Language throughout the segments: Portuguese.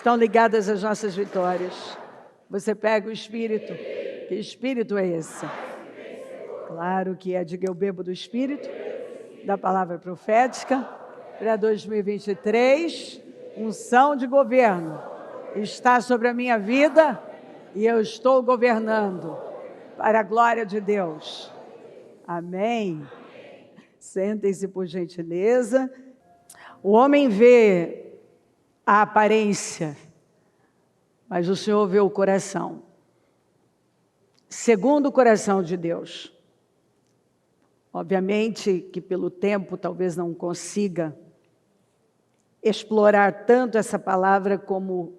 Estão ligadas as nossas vitórias. Você pega o Espírito. Que Espírito é esse? Claro que é. Diga, eu bebo do Espírito, da palavra profética, para 2023, unção de governo. Está sobre a minha vida e eu estou governando para a glória de Deus. Amém. Sentem-se, por gentileza. O homem vê a aparência, mas o Senhor vê o coração. Segundo o coração de Deus. Obviamente que pelo tempo talvez não consiga explorar tanto essa palavra como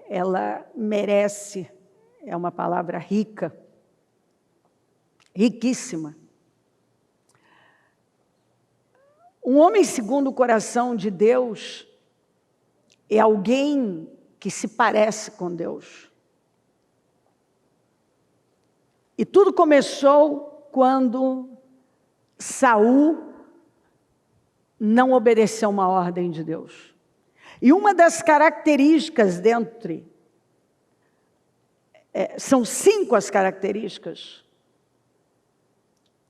ela merece. É uma palavra rica, riquíssima. Um homem segundo o coração de Deus é alguém que se parece com Deus. E tudo começou quando Saul não obedeceu uma ordem de Deus. E uma das características são 5 as características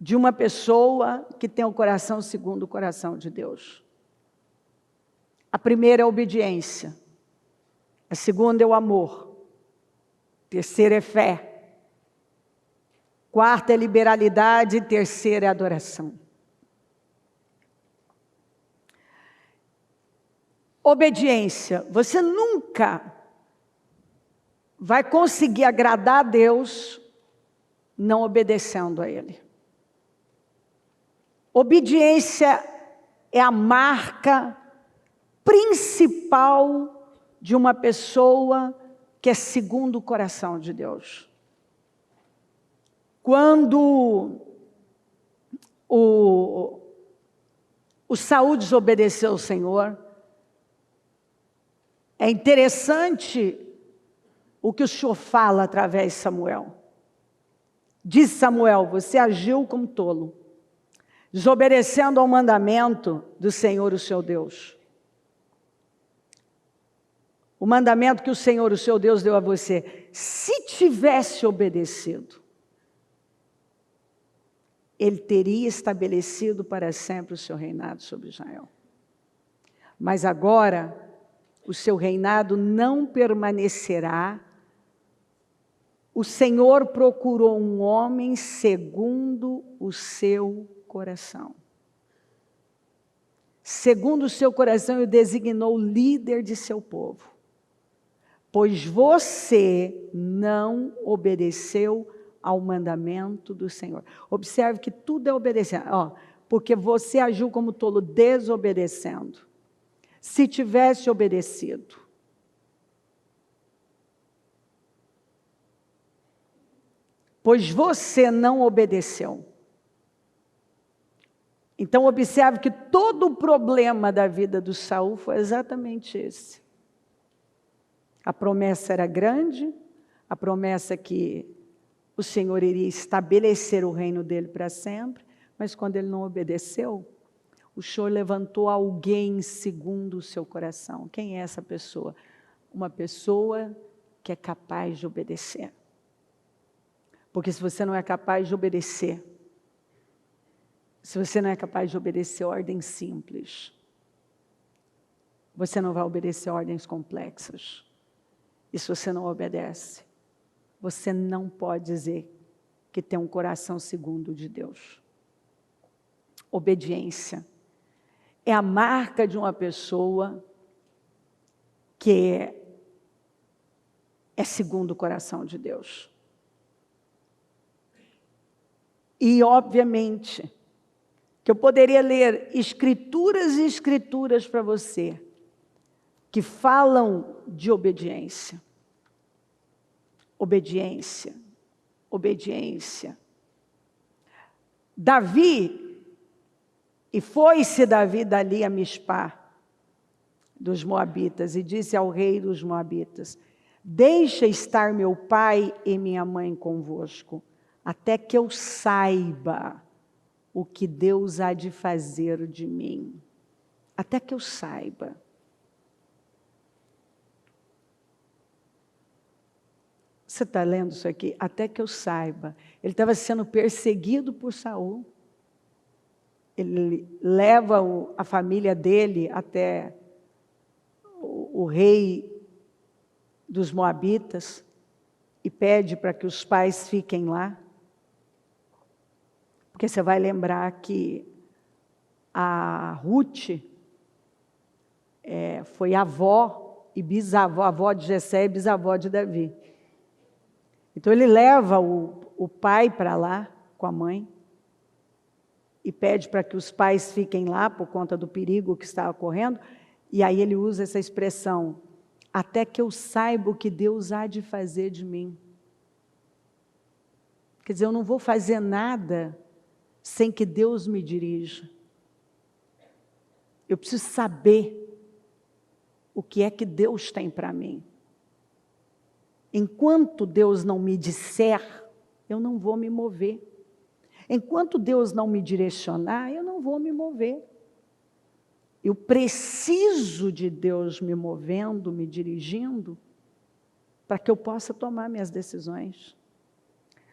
de uma pessoa que tem o coração segundo o coração de Deus. A primeira é a obediência. A segunda é o amor. A terceira é fé. Quarta é liberalidade. E terceira é adoração. Obediência. Você nunca vai conseguir agradar a Deus não obedecendo a Ele. Obediência é a marca principal de uma pessoa que é segundo o coração de Deus. Quando o Saul desobedeceu ao Senhor, é interessante o que o Senhor fala através de Samuel. Diz Samuel, você agiu como tolo, desobedecendo ao mandamento do Senhor, o seu Deus. O mandamento que o Senhor, o seu Deus, deu a você. Se tivesse obedecido, Ele teria estabelecido para sempre o seu reinado sobre Israel. Mas agora, o seu reinado não permanecerá. O Senhor procurou um homem segundo o seu coração. Segundo o seu coração, Ele designou líder de seu povo. Pois você não obedeceu ao mandamento do Senhor. Observe que tudo é obedecer. Porque você agiu como tolo desobedecendo. Se tivesse obedecido, pois você não obedeceu. Então observe que todo o problema da vida do Saul foi exatamente esse. A promessa era grande, a promessa que o Senhor iria estabelecer o reino dele para sempre, mas quando ele não obedeceu, o Senhor levantou alguém segundo o seu coração. Quem é essa pessoa? Uma pessoa que é capaz de obedecer. Porque se você não é capaz de obedecer, ordens simples, você não vai obedecer ordens complexas. E se você não obedece, você não pode dizer que tem um coração segundo o de Deus. Obediência é a marca de uma pessoa que é segundo o coração de Deus. E, obviamente, que eu poderia ler escrituras e escrituras para você, que falam de obediência. Obediência, obediência. E foi-se Davi dali a Mispá, dos Moabitas, e disse ao rei dos Moabitas, deixa estar meu pai e minha mãe convosco, até que eu saiba o que Deus há de fazer de mim. Até que eu saiba. Você está lendo isso aqui? Até que eu saiba. Ele estava sendo perseguido por Saul. Ele leva a família dele até o rei dos Moabitas e pede para que os pais fiquem lá. Porque você vai lembrar que a Ruth foi avó e bisavó, avó de Jessé e bisavó de Davi. Então ele leva o pai para lá com a mãe e pede para que os pais fiquem lá por conta do perigo que estava correndo. E aí ele usa essa expressão, até que eu saiba o que Deus há de fazer de mim. Quer dizer, eu não vou fazer nada sem que Deus me dirija. Eu preciso saber o que é que Deus tem para mim. Enquanto Deus não me disser, eu não vou me mover. Enquanto Deus não me direcionar, eu não vou me mover. Eu preciso de Deus me movendo, me dirigindo, para que eu possa tomar minhas decisões.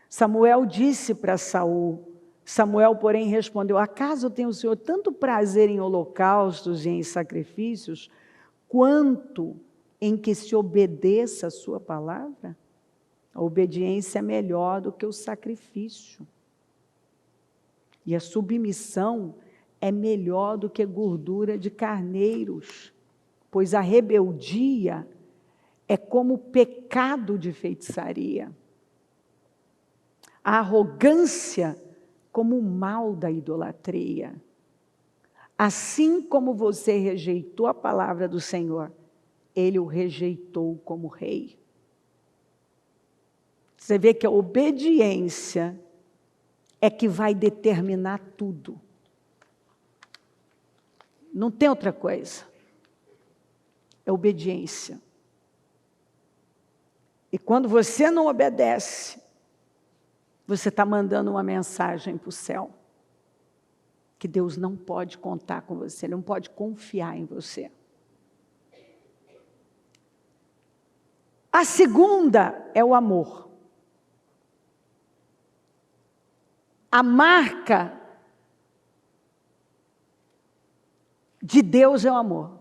Samuel disse para Saul, Samuel, porém, respondeu, acaso tem o Senhor tanto prazer em holocaustos e em sacrifícios, quanto em que se obedeça a sua palavra? A obediência é melhor do que o sacrifício. E a submissão é melhor do que gordura de carneiros, pois a rebeldia é como o pecado de feitiçaria. A arrogância como o mal da idolatria. Assim como você rejeitou a palavra do Senhor, ele o rejeitou como rei. Você vê que a obediência é que vai determinar tudo. Não tem outra coisa. É obediência. E quando você não obedece, você está mandando uma mensagem para o céu. Que Deus não pode contar com você, Ele não pode confiar em você. A segunda é o amor. A marca de Deus é o amor.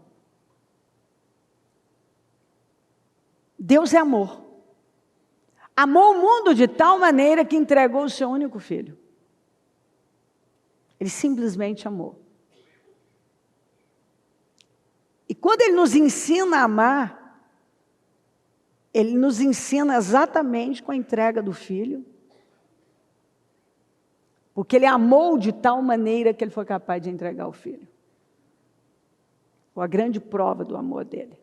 Deus é amor. Amou o mundo de tal maneira que entregou o seu único filho. Ele simplesmente amou. E quando Ele nos ensina a amar, Ele nos ensina exatamente com a entrega do filho. Porque Ele amou de tal maneira que Ele foi capaz de entregar o filho. Foi a grande prova do amor dEle.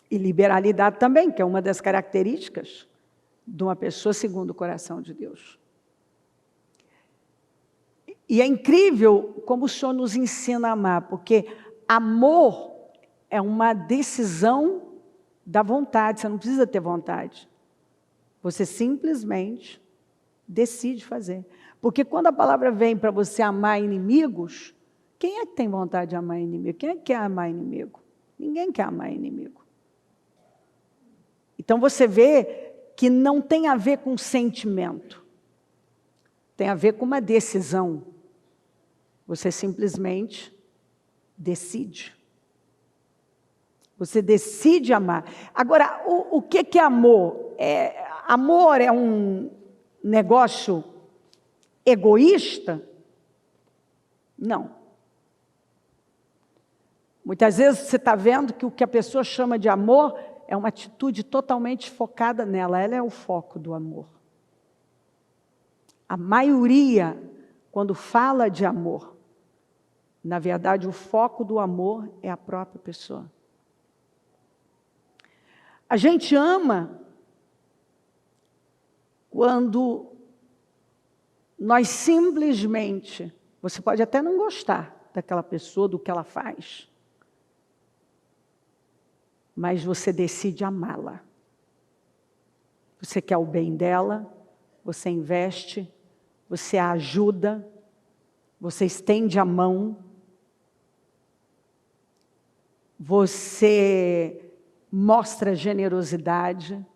E liberalidade também, que é uma das características de uma pessoa segundo o coração de Deus. E é incrível como o Senhor nos ensina a amar, porque amor é uma decisão da vontade, você não precisa ter vontade. Você simplesmente decide fazer. Porque quando a palavra vem para você amar inimigos, quem é que tem vontade de amar inimigo? Quem é que quer amar inimigo? Ninguém quer amar inimigo. Então você vê que não tem a ver com sentimento. Tem a ver com uma decisão. Você simplesmente decide. Você decide amar. Agora, o que é amor? Amor é um negócio egoísta? Não. Muitas vezes você está vendo que o que a pessoa chama de amor é uma atitude totalmente focada nela. Ela é o foco do amor. A maioria, quando fala de amor, na verdade, o foco do amor é a própria pessoa. A gente ama quando nós simplesmente, você pode até não gostar daquela pessoa, do que ela faz, mas você decide amá-la. Você quer o bem dela, você investe, você a ajuda, você estende a mão, você mostra generosidade,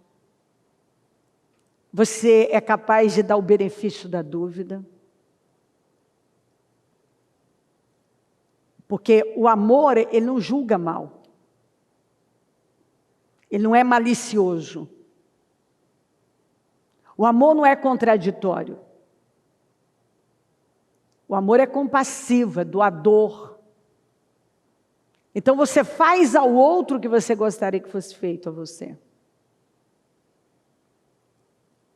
você é capaz de dar o benefício da dúvida. Porque o amor, ele não julga mal. Ele não é malicioso. O amor não é contraditório. O amor é compassivo, é doador. Então você faz ao outro o que você gostaria que fosse feito a você.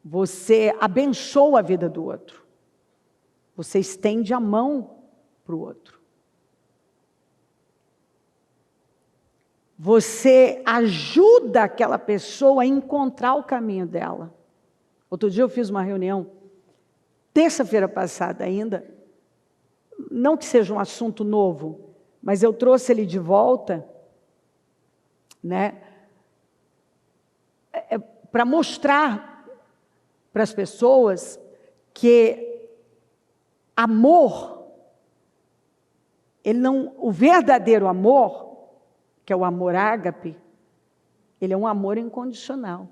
Você abençoa a vida do outro. Você estende a mão para o outro. Você ajuda aquela pessoa a encontrar o caminho dela. Outro dia eu fiz uma reunião, terça-feira passada ainda, não que seja um assunto novo, mas eu trouxe ele de volta, né, para mostrar para as pessoas que amor, o verdadeiro amor, que é o amor ágape, ele é um amor incondicional.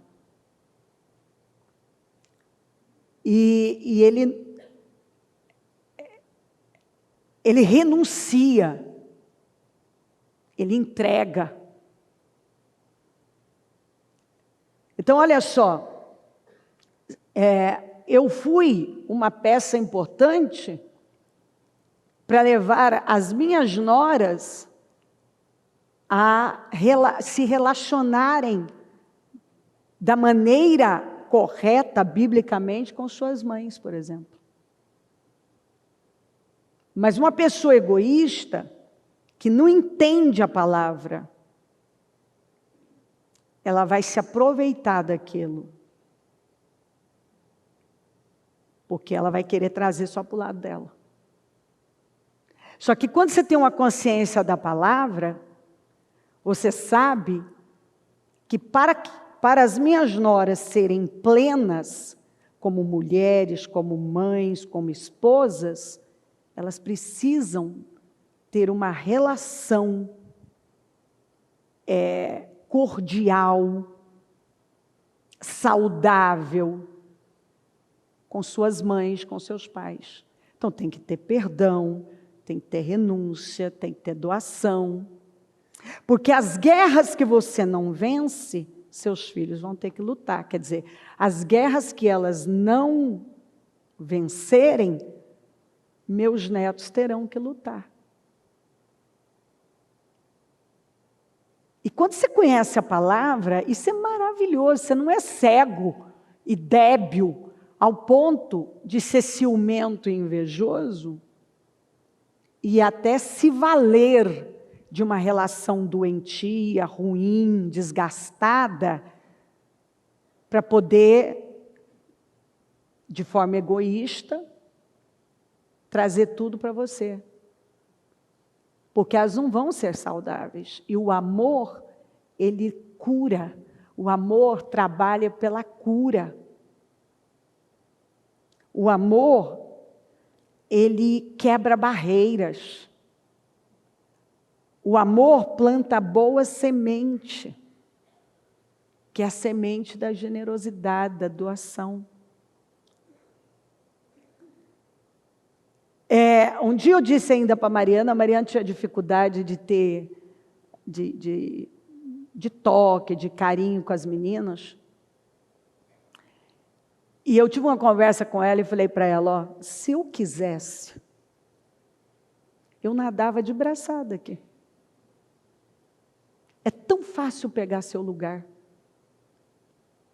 E ele renuncia, ele entrega. Então, olha só, eu fui uma peça importante para levar as minhas noras a se relacionarem da maneira correta, biblicamente, com suas mães, por exemplo. Mas uma pessoa egoísta, que não entende a palavra, ela vai se aproveitar daquilo. Porque ela vai querer trazer só para o lado dela. Só que quando você tem uma consciência da palavra, você sabe que para as minhas noras serem plenas, como mulheres, como mães, como esposas, elas precisam ter uma relação cordial, saudável, com suas mães, com seus pais. Então tem que ter perdão, tem que ter renúncia, tem que ter doação. Porque as guerras que você não vence, seus filhos vão ter que lutar. Quer dizer, as guerras que elas não vencerem, meus netos terão que lutar. E quando você conhece a palavra, isso é maravilhoso. Você não é cego e débil ao ponto de ser ciumento e invejoso e até se valer de uma relação doentia, ruim, desgastada, para poder, de forma egoísta, trazer tudo para você. Porque elas não vão ser saudáveis. E o amor, ele cura. O amor trabalha pela cura. O amor, ele quebra barreiras. O amor planta boa semente, que é a semente da generosidade, da doação. Um dia eu disse ainda para a Mariana tinha dificuldade de ter, de toque, de carinho com as meninas. E eu tive uma conversa com ela e falei para ela, ó, se eu quisesse, eu nadava de braçada aqui. É tão fácil pegar seu lugar,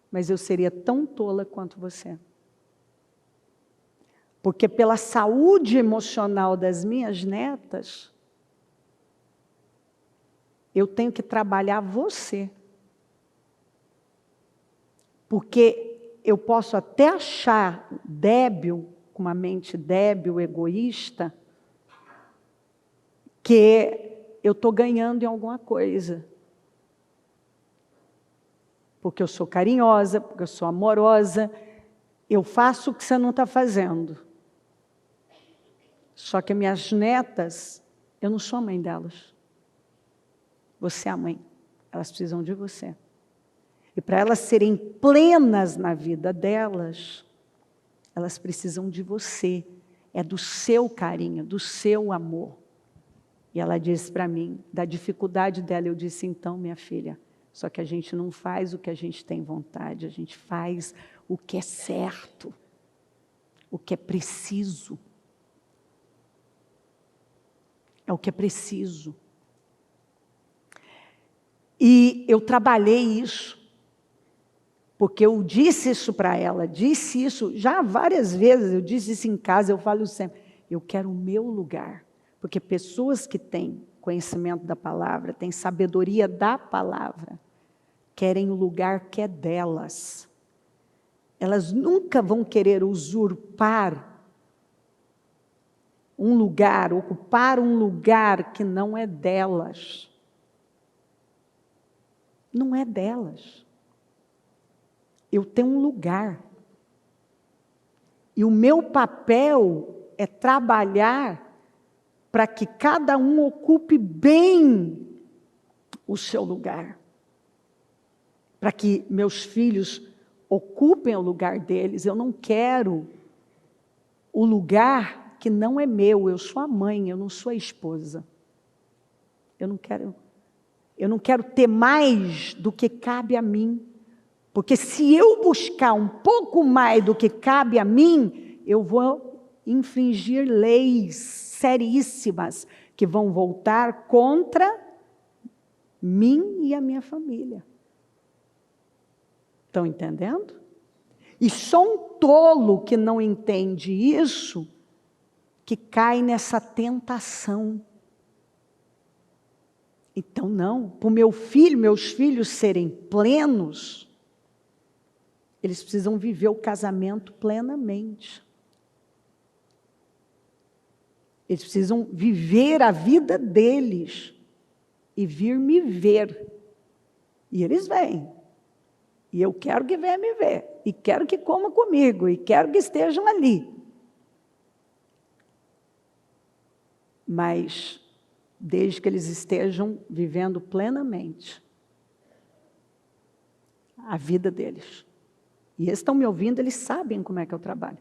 mas eu seria tão tola quanto você. Porque pela saúde emocional das minhas netas, eu tenho que trabalhar você. Porque eu posso até achar débil, com uma mente débil, egoísta, que eu estou ganhando em alguma coisa. Porque eu sou carinhosa, porque eu sou amorosa, eu faço o que você não está fazendo. Só que minhas netas, eu não sou a mãe delas. Você é a mãe. Elas precisam de você. E para elas serem plenas na vida delas, elas precisam de você. É do seu carinho, do seu amor. E ela disse para mim, da dificuldade dela, eu disse, então, minha filha, só que a gente não faz o que a gente tem vontade, a gente faz o que é certo, o que é preciso. É o que é preciso. E eu trabalhei isso, porque eu disse isso para ela, disse isso já várias vezes, eu disse isso em casa, eu falo sempre, eu quero o meu lugar, porque pessoas que têm conhecimento da palavra, têm sabedoria da palavra, querem o lugar que é delas. Elas nunca vão querer usurpar um lugar, ocupar um lugar que não é delas. Não é delas. Eu tenho um lugar. E o meu papel é trabalhar para que cada um ocupe bem o seu lugar. Para que meus filhos ocupem o lugar deles. Eu não quero o lugar que não é meu. Eu sou a mãe, eu não sou a esposa. Eu não quero ter mais do que cabe a mim. Porque se eu buscar um pouco mais do que cabe a mim, eu vou infringir leis seríssimas que vão voltar contra mim e a minha família. Estão entendendo? E só um tolo que não entende isso, que cai nessa tentação. Então não, para o meus filhos serem plenos, eles precisam viver o casamento plenamente. Eles precisam viver a vida deles e vir me ver. E eles vêm. E eu quero que venham me ver. E quero que comam comigo. E quero que estejam ali. Mas, desde que eles estejam vivendo plenamente a vida deles. E eles estão me ouvindo, eles sabem como é que eu trabalho.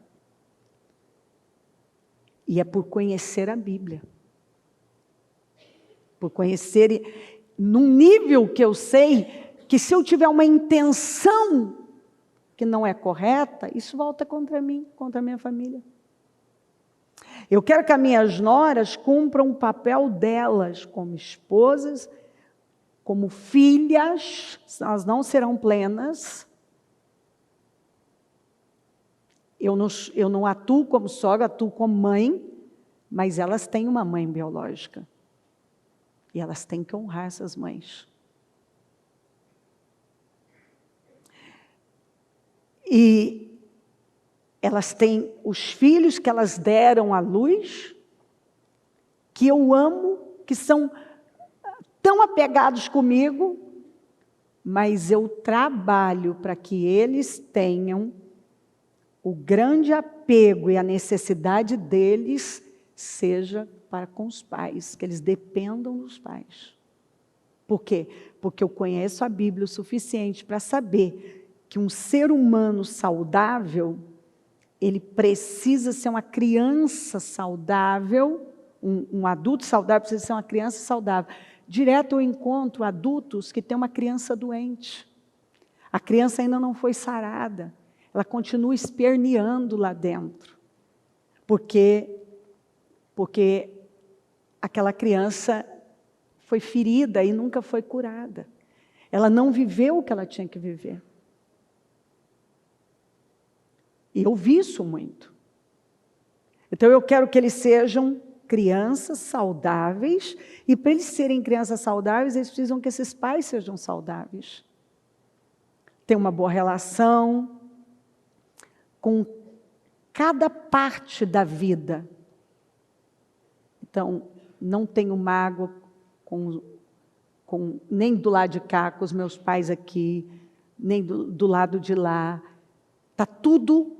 E é por conhecer a Bíblia. Por conhecer, num nível que eu sei que se eu tiver uma intenção que não é correta, isso volta contra mim, contra a minha família. Eu quero que as minhas noras cumpram o papel delas como esposas, como filhas, elas não serão plenas. Eu não atuo como sogra, atuo como mãe, mas elas têm uma mãe biológica. E elas têm que honrar essas mães. E elas têm os filhos que elas deram à luz, que eu amo, que são tão apegados comigo, mas eu trabalho para que eles tenham o grande apego e a necessidade deles seja para com os pais, que eles dependam dos pais. Por quê? Porque eu conheço a Bíblia o suficiente para saber que um ser humano saudável, ele precisa ser uma criança saudável, um adulto saudável precisa ser uma criança saudável. Direto eu encontro adultos que têm uma criança doente. A criança ainda não foi sarada. Ela continua esperneando lá dentro. Porque aquela criança foi ferida e nunca foi curada. Ela não viveu o que ela tinha que viver. E eu vi isso muito. Então eu quero que eles sejam crianças saudáveis, e para eles serem crianças saudáveis, eles precisam que esses pais sejam saudáveis. Ter uma boa relação com cada parte da vida. Então, não tenho mágoa nem do lado de cá, com os meus pais aqui, nem do lado de lá. Está tudo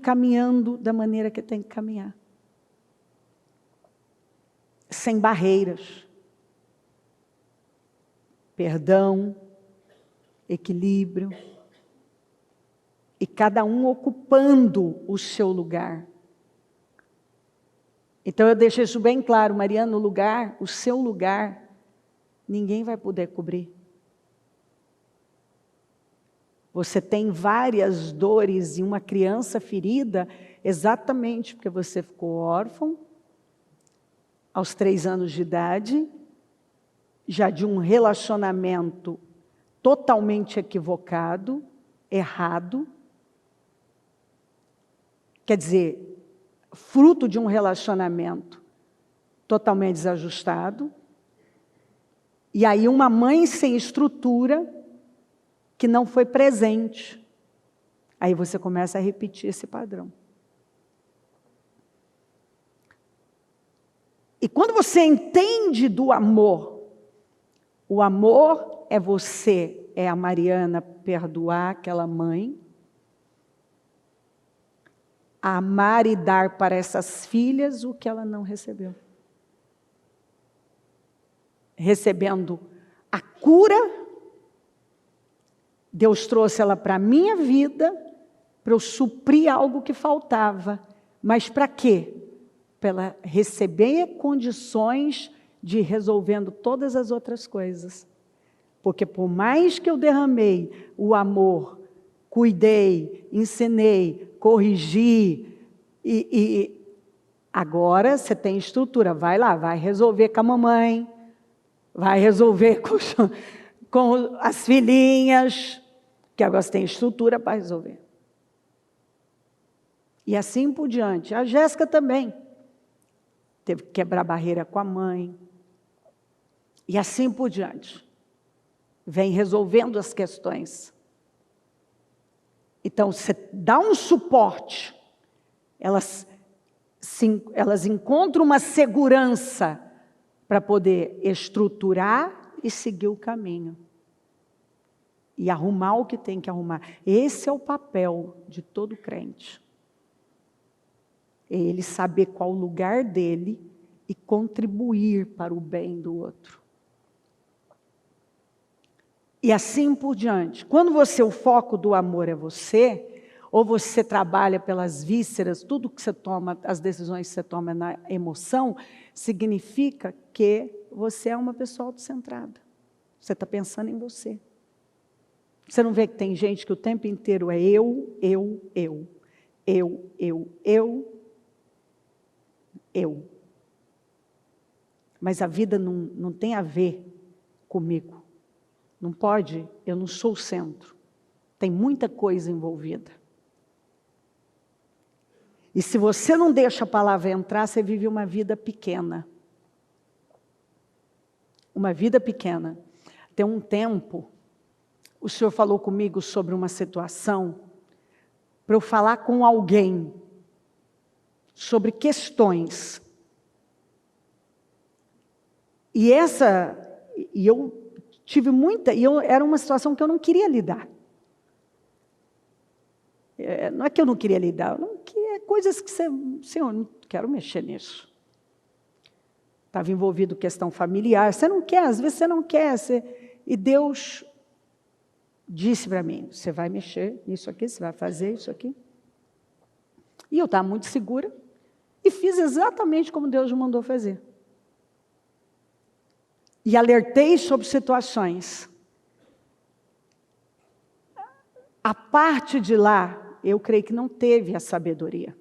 caminhando da maneira que tem que caminhar. Sem barreiras. perdão, equilíbrio, e cada um ocupando o seu lugar. Então eu deixo isso bem claro, Mariana, o seu lugar, ninguém vai poder cobrir. Você tem várias dores e uma criança ferida, exatamente porque você ficou órfão, aos 3 anos de idade, já de um relacionamento totalmente equivocado, errado. Quer dizer, fruto de um relacionamento totalmente desajustado. E aí uma mãe sem estrutura, que não foi presente. Aí você começa a repetir esse padrão. E quando você entende do amor, o amor é você, é a Mariana perdoar aquela mãe, amar e dar para essas filhas o que ela não recebeu. Recebendo a cura, Deus trouxe ela para a minha vida, para eu suprir algo que faltava. Mas para quê? Para ela receber condições de ir resolvendo todas as outras coisas. Porque por mais que eu derramei o amor, cuidei, ensinei, corrigi, e agora você tem estrutura, vai lá, vai resolver com a mamãe, vai resolver com as filhinhas, que agora você tem estrutura para resolver. E assim por diante. A Jéssica também teve que quebrar barreira com a mãe. E assim por diante. Vem resolvendo as questões. Então, você dá um suporte, elas encontram uma segurança para poder estruturar e seguir o caminho. E arrumar o que tem que arrumar. Esse é o papel de todo crente. É ele saber qual o lugar dele e contribuir para o bem do outro. E assim por diante. Quando o foco do amor é você, ou você trabalha pelas vísceras, tudo que você toma, as decisões que você toma na emoção, significa que você é uma pessoa autocentrada. Você está pensando em você. Você não vê que tem gente que o tempo inteiro é eu. Mas a vida não tem a ver comigo. Não pode, eu não sou o centro. Tem muita coisa envolvida. E se você não deixa a palavra entrar, você vive uma vida pequena. Uma vida pequena. Tem um tempo, o Senhor falou comigo sobre uma situação, para eu falar com alguém, sobre questões. E eu tive muita, era uma situação que eu não queria lidar. Não é que eu não queria lidar, coisas que Senhor, não quero mexer nisso. Estava envolvido questão familiar, você não quer, às vezes você não quer, e Deus disse para mim, você vai mexer nisso aqui, você vai fazer isso aqui. E eu estava muito segura, e fiz exatamente como Deus me mandou fazer. E alertei sobre situações. A parte de lá, eu creio que não teve a sabedoria.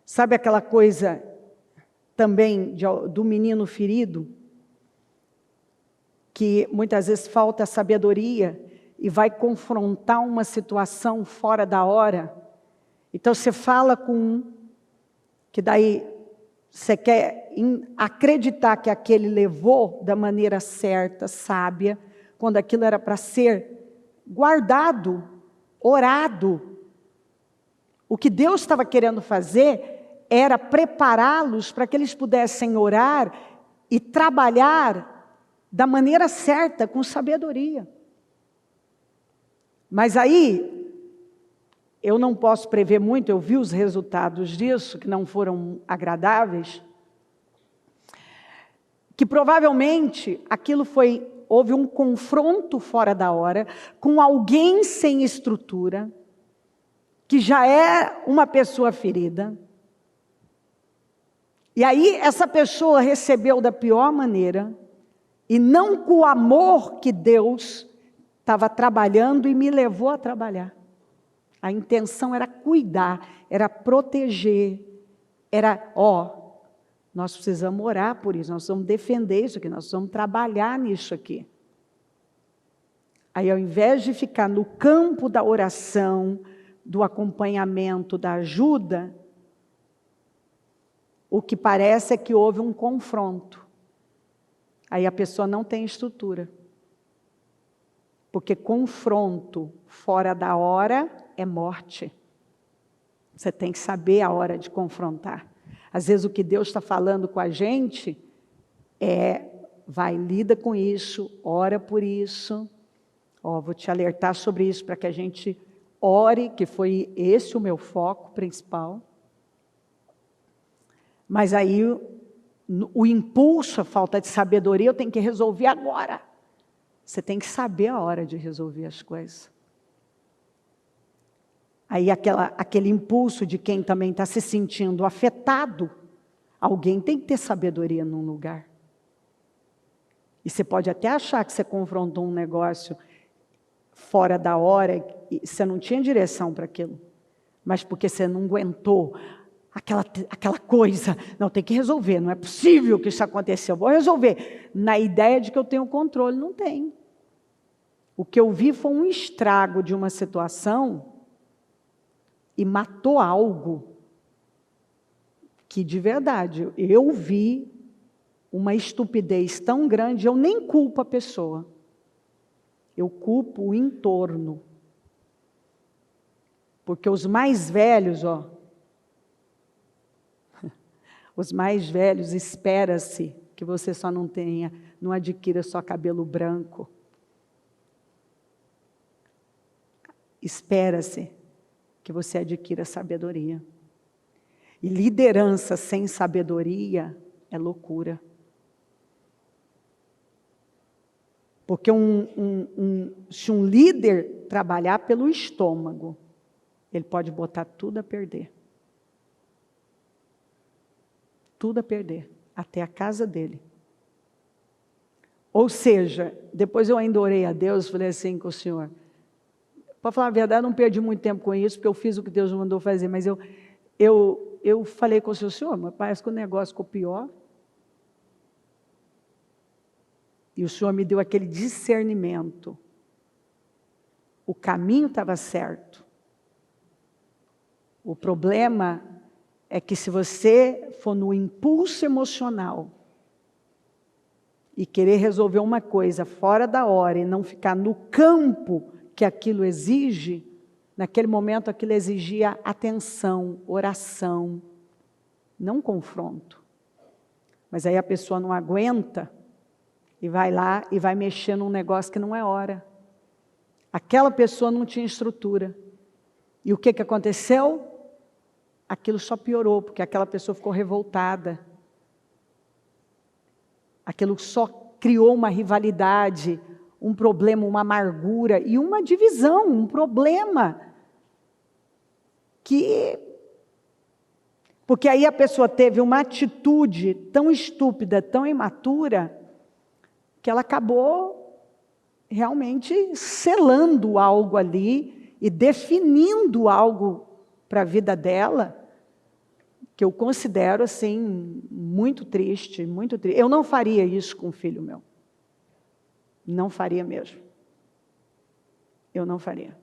Sabe aquela coisa também do menino ferido? Que muitas vezes falta a sabedoria e vai confrontar uma situação fora da hora. Então você fala com um, que daí você quer acreditar que aquele levou da maneira certa, sábia, quando aquilo era para ser guardado, orado. O que Deus estava querendo fazer era prepará-los para que eles pudessem orar e trabalhar da maneira certa, com sabedoria. Mas aí, eu não posso prever muito, eu vi os resultados disso, que não foram agradáveis, que provavelmente aquilo foi houve um confronto fora da hora com alguém sem estrutura, que já é uma pessoa ferida. E aí essa pessoa recebeu da pior maneira, e não com o amor que Deus estava trabalhando e me levou a trabalhar. A intenção era cuidar, era proteger, era, nós precisamos orar por isso, nós precisamos defender isso aqui, nós precisamos trabalhar nisso aqui. Aí, ao invés de ficar no campo da oração, do acompanhamento, da ajuda, o que parece é que houve um confronto. Aí a pessoa não tem estrutura. Porque confronto fora da hora é morte. Você tem que saber a hora de confrontar. Às vezes o que Deus está falando com a gente vai, lida com isso, ora por isso. Vou te alertar sobre isso para que a gente ore, que foi esse o meu foco principal. Mas aí o impulso, a falta de sabedoria, eu tenho que resolver agora. Você tem que saber a hora de resolver as coisas. Aí aquele impulso de quem também está se sentindo afetado, alguém tem que ter sabedoria num lugar. E você pode até achar que você confrontou um negócio fora da hora, e você não tinha direção para aquilo, mas porque você não aguentou aquela coisa, não, tem que resolver, não é possível que isso aconteceu, vou resolver, na ideia de que eu tenho controle, não tem. O que eu vi foi um estrago de uma situação, e matou algo, que de verdade, eu vi uma estupidez tão grande, eu nem culpo a pessoa, eu culpo o entorno, porque os mais velhos, os mais velhos, espera-se que você só não adquira só cabelo branco. Espera-se que você adquira sabedoria. E liderança sem sabedoria é loucura. Porque se um líder trabalhar pelo estômago, ele pode botar tudo a perder. Tudo a perder, até a casa dele. Ou seja, depois eu ainda orei a Deus, falei assim com o Senhor, para falar a verdade, não perdi muito tempo com isso, porque eu fiz o que Deus me mandou fazer, mas eu falei com o Senhor, mas parece que o negócio ficou pior. E o Senhor me deu aquele discernimento. O caminho estava certo. O problema é que se você for no impulso emocional e querer resolver uma coisa fora da hora e não ficar no campo que aquilo exige, naquele momento aquilo exigia atenção, oração, não confronto. Mas aí a pessoa não aguenta e vai lá e vai mexer num negócio que não é hora. Aquela pessoa não tinha estrutura. E o que aconteceu? Aquilo só piorou, porque aquela pessoa ficou revoltada. Aquilo só criou uma rivalidade, um problema, uma amargura e uma divisão, um problema. Porque aí a pessoa teve uma atitude tão estúpida, tão imatura, que ela acabou realmente selando algo ali e definindo algo para a vida dela, que eu considero assim muito triste, muito triste. Eu não faria isso com um filho meu. Não faria mesmo. Eu não faria.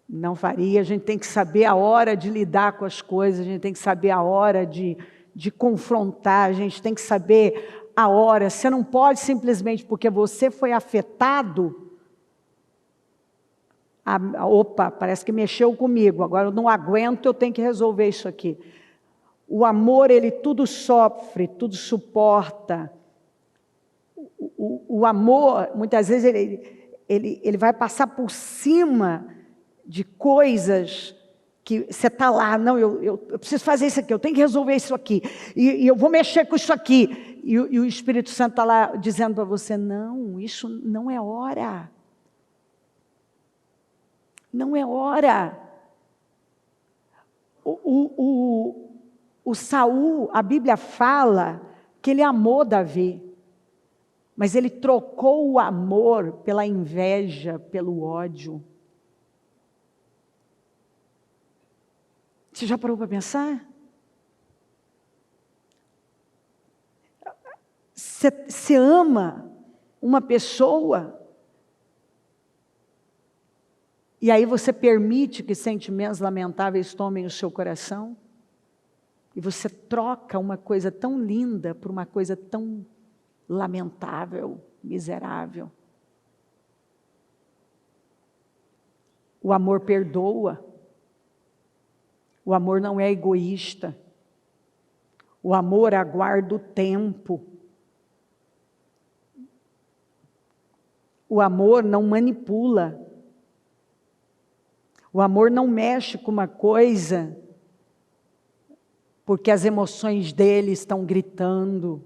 Não faria. A gente tem que saber a hora de lidar com as coisas, a gente tem que saber a hora de confrontar, a gente tem que saber a hora. Você não pode simplesmente porque você foi afetado, opa, parece que mexeu comigo, agora eu não aguento, eu tenho que resolver isso aqui. O amor, ele tudo sofre, tudo suporta. O amor, muitas vezes, ele vai passar por cima de coisas que você está lá, não, eu preciso fazer isso aqui, eu tenho que resolver isso aqui, e eu vou mexer com isso aqui. e o Espírito Santo está lá dizendo para você, não, isso não é hora. Não é hora. O Saul, a Bíblia fala que ele amou Davi, mas ele trocou o amor pela inveja, pelo ódio. Você já parou para pensar? Você ama uma pessoa e aí você permite que sentimentos lamentáveis tomem o seu coração? E você troca uma coisa tão linda por uma coisa tão lamentável, miserável. O amor perdoa. O amor não é egoísta. O amor aguarda o tempo. O amor não manipula. O amor não mexe com uma coisa porque as emoções dele estão gritando.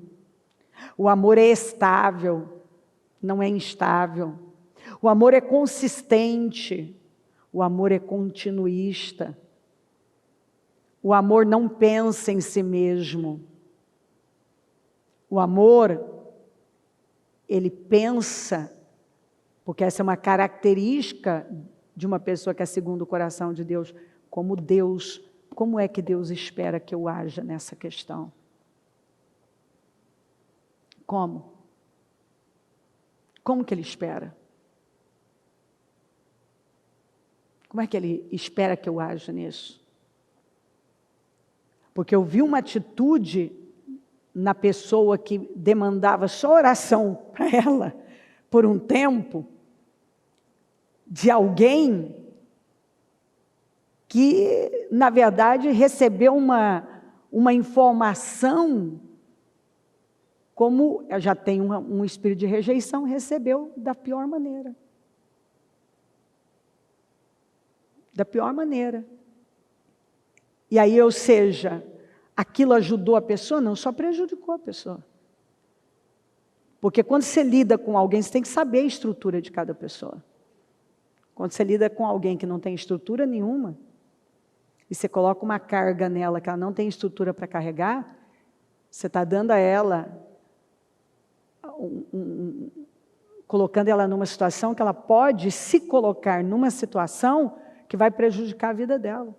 O amor é estável, não é instável. O amor é consistente. O amor é continuista. O amor não pensa em si mesmo. O amor, ele pensa, porque essa é uma característica de uma pessoa que é segundo o coração de Deus, como Deus, como é que Deus espera que eu haja nessa questão? Como? Como que Ele espera? Como é que Ele espera que eu haja nisso? Porque eu vi uma atitude na pessoa que demandava só oração para ela, por um tempo, de alguém que, na verdade, recebeu uma informação, como já tem um espírito de rejeição, recebeu da pior maneira. Da pior maneira. E aí, ou seja, aquilo ajudou a pessoa? Não, só prejudicou a pessoa. Porque quando você lida com alguém, você tem que saber a estrutura de cada pessoa. Quando você lida com alguém que não tem estrutura nenhuma, e você coloca uma carga nela que ela não tem estrutura para carregar, você está dando a ela, colocando ela numa situação que ela pode se colocar numa situação que vai prejudicar a vida dela.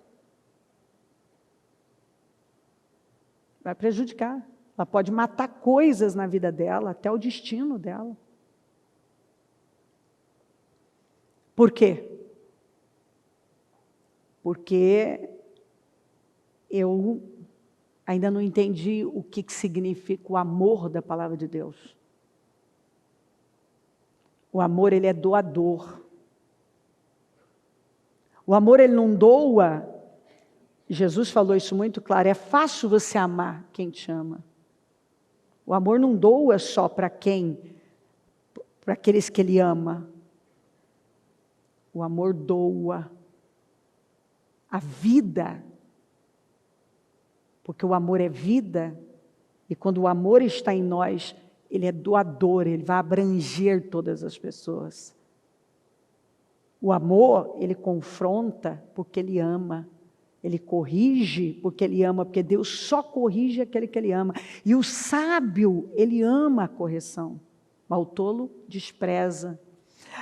Vai prejudicar. Ela pode matar coisas na vida dela, até o destino dela. Por quê? Porque eu ainda não entendi o que significa o amor da palavra de Deus. O amor, ele é doador. O amor, ele não doa. Jesus falou isso muito claro, é fácil você amar quem te ama. O amor não doa só para quem? Para aqueles que ele ama. O amor doa a vida, porque o amor é vida, e quando o amor está em nós, ele é doador, ele vai abranger todas as pessoas. O amor, ele confronta porque ele ama, ele corrige porque ele ama, porque Deus só corrige aquele que ele ama, e o sábio, ele ama a correção, mas o tolo despreza.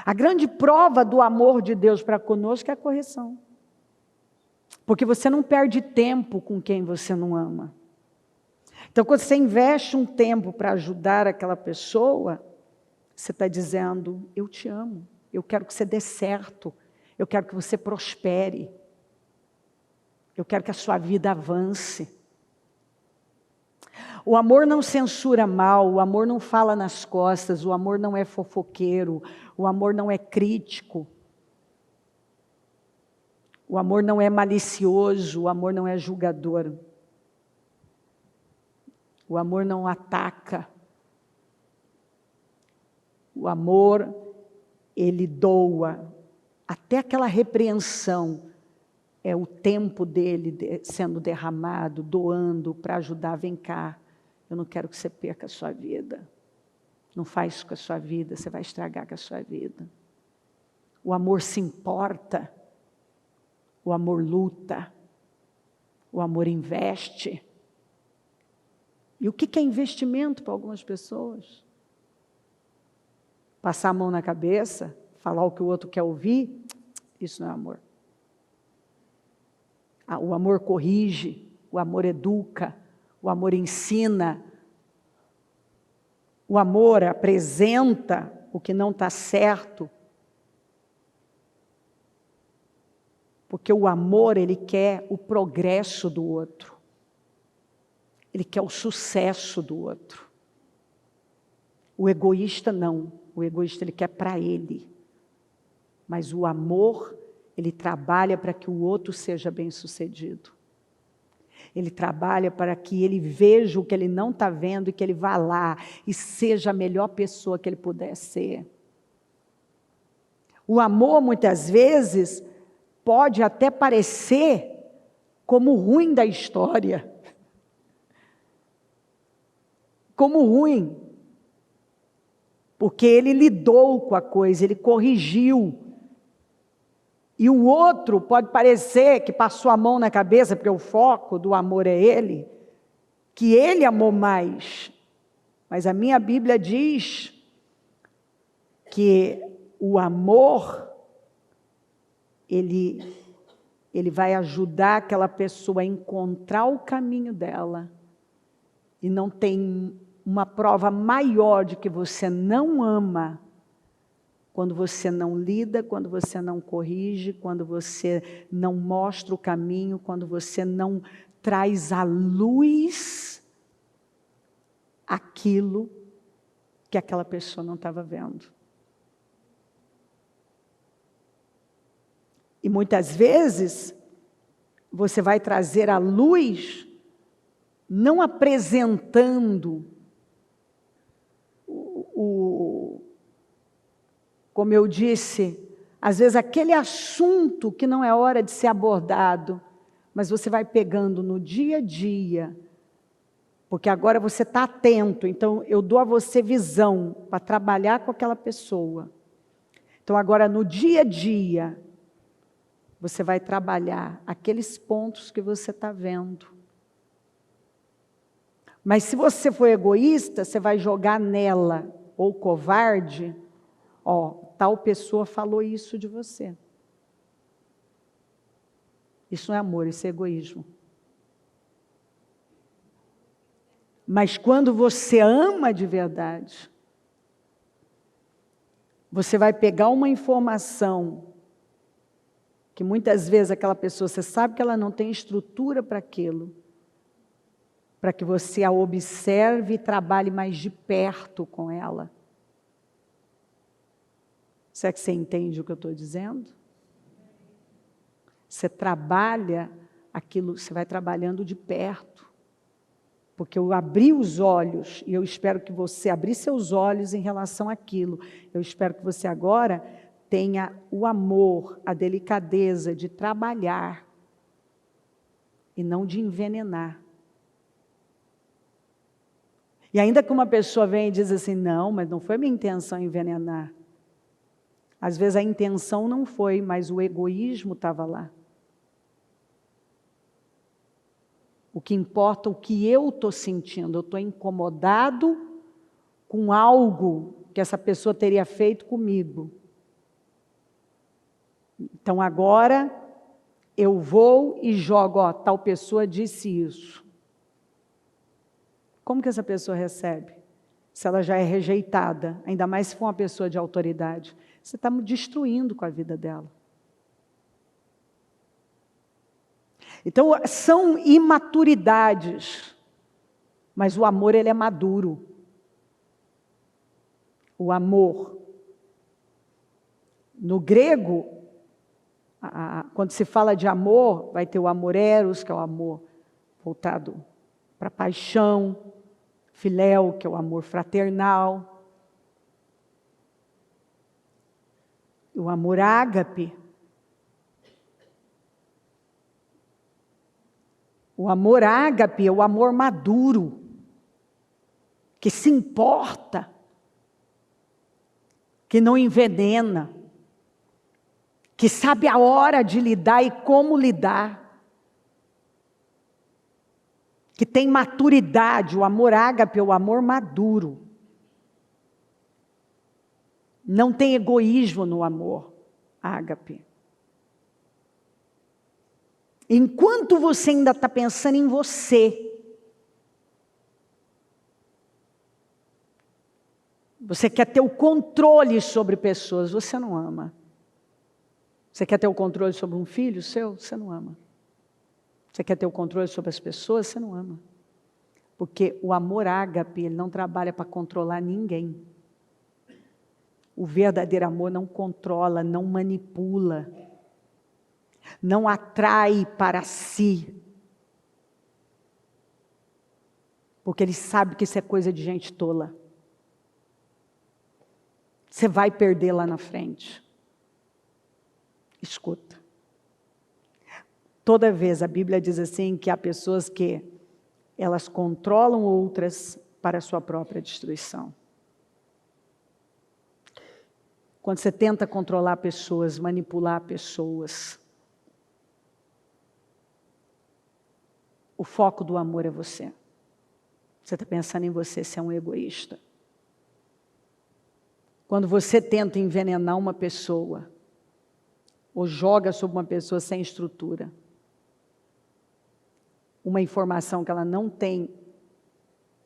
A grande prova do amor de Deus para conosco é a correção. Porque você não perde tempo com quem você não ama. Então, quando você investe um tempo para ajudar aquela pessoa, você está dizendo, eu te amo, eu quero que você dê certo, eu quero que você prospere, eu quero que a sua vida avance. O amor não censura mal, o amor não fala nas costas, o amor não é fofoqueiro, o amor não é crítico. O amor não é malicioso, o amor não é julgador. O amor não ataca. O amor, ele doa. Até aquela repreensão é o tempo dele sendo derramado, doando para ajudar, vem cá. Eu não quero que você perca a sua vida. Não faz isso com a sua vida, você vai estragar com a sua vida. O amor se importa. O amor luta. O amor investe. E o que é investimento para algumas pessoas? Passar a mão na cabeça, falar o que o outro quer ouvir, isso não é amor. O amor corrige, o amor educa, o amor ensina, o amor apresenta o que não está certo. Porque o amor, ele quer o progresso do outro. Ele quer o sucesso do outro. O egoísta não. O egoísta ele quer para ele. Mas o amor, ele trabalha para que o outro seja bem-sucedido. Ele trabalha para que ele veja o que ele não está vendo e que ele vá lá e seja a melhor pessoa que ele puder ser. O amor, muitas vezes, pode até parecer como o ruim da história. Como ruim. Porque ele lidou com a coisa, ele corrigiu. E o outro pode parecer que passou a mão na cabeça, porque o foco do amor é ele, que ele amou mais. Mas a minha Bíblia diz que o amor, ele vai ajudar aquela pessoa a encontrar o caminho dela. E não tem uma prova maior de que você não ama quando você não lida, quando você não corrige, quando você não mostra o caminho, quando você não traz à luz aquilo que aquela pessoa não estava vendo. E muitas vezes, você vai trazer à luz, não apresentando como eu disse, às vezes aquele assunto que não é hora de ser abordado, mas você vai pegando no dia a dia, porque agora você está atento, então eu dou a você visão para trabalhar com aquela pessoa. Então agora no dia a dia, você vai trabalhar aqueles pontos que você está vendo. Mas se você for egoísta, você vai jogar nela, ou covarde, tal pessoa falou isso de você. Isso não é amor, isso é egoísmo. Mas quando você ama de verdade, você vai pegar uma informação que muitas vezes aquela pessoa, você sabe que ela não tem estrutura para aquilo, para que você a observe e trabalhe mais de perto com ela. Será que você entende o que eu estou dizendo? Você trabalha aquilo, você vai trabalhando de perto. Porque eu abri os olhos, e eu espero que você abrir seus olhos em relação àquilo. Eu espero que você agora tenha o amor, a delicadeza de trabalhar e não de envenenar. E ainda que uma pessoa venha e diz assim, não, mas não foi minha intenção envenenar. Às vezes a intenção não foi, mas o egoísmo estava lá. O que importa é o que eu estou sentindo. Eu estou incomodado com algo que essa pessoa teria feito comigo. Então agora eu vou e jogo, tal pessoa disse isso. Como que essa pessoa recebe? Se ela já é rejeitada, ainda mais se for uma pessoa de autoridade. Você está destruindo com a vida dela. Então, são imaturidades, mas o amor, ele é maduro. O amor. No grego, quando se fala de amor, vai ter o amor eros, que é o amor voltado para a paixão, filéu, que é o amor fraternal, o amor ágape. O amor ágape é o amor maduro. que se importa, que não envenena, que sabe a hora de lidar e como lidar, que tem maturidade. O amor ágape é o amor maduro. Não tem egoísmo no amor ágape. Enquanto você ainda está pensando em você, você quer ter o controle sobre pessoas, você não ama. Você quer ter o controle sobre um filho seu? Você não ama. Você quer ter o controle sobre as pessoas? Você não ama. Porque o amor ágape, ele não trabalha para controlar ninguém. O verdadeiro amor não controla, não manipula, não atrai para si. Porque ele sabe que isso é coisa de gente tola. Você vai perder lá na frente. Escuta. Toda vez a Bíblia diz assim que há pessoas que elas controlam outras para a sua própria destruição. Quando você tenta controlar pessoas, manipular pessoas, o foco do amor é você. Você está pensando em você, você é um egoísta. Quando você tenta envenenar uma pessoa, ou joga sobre uma pessoa sem estrutura, uma informação que ela não tem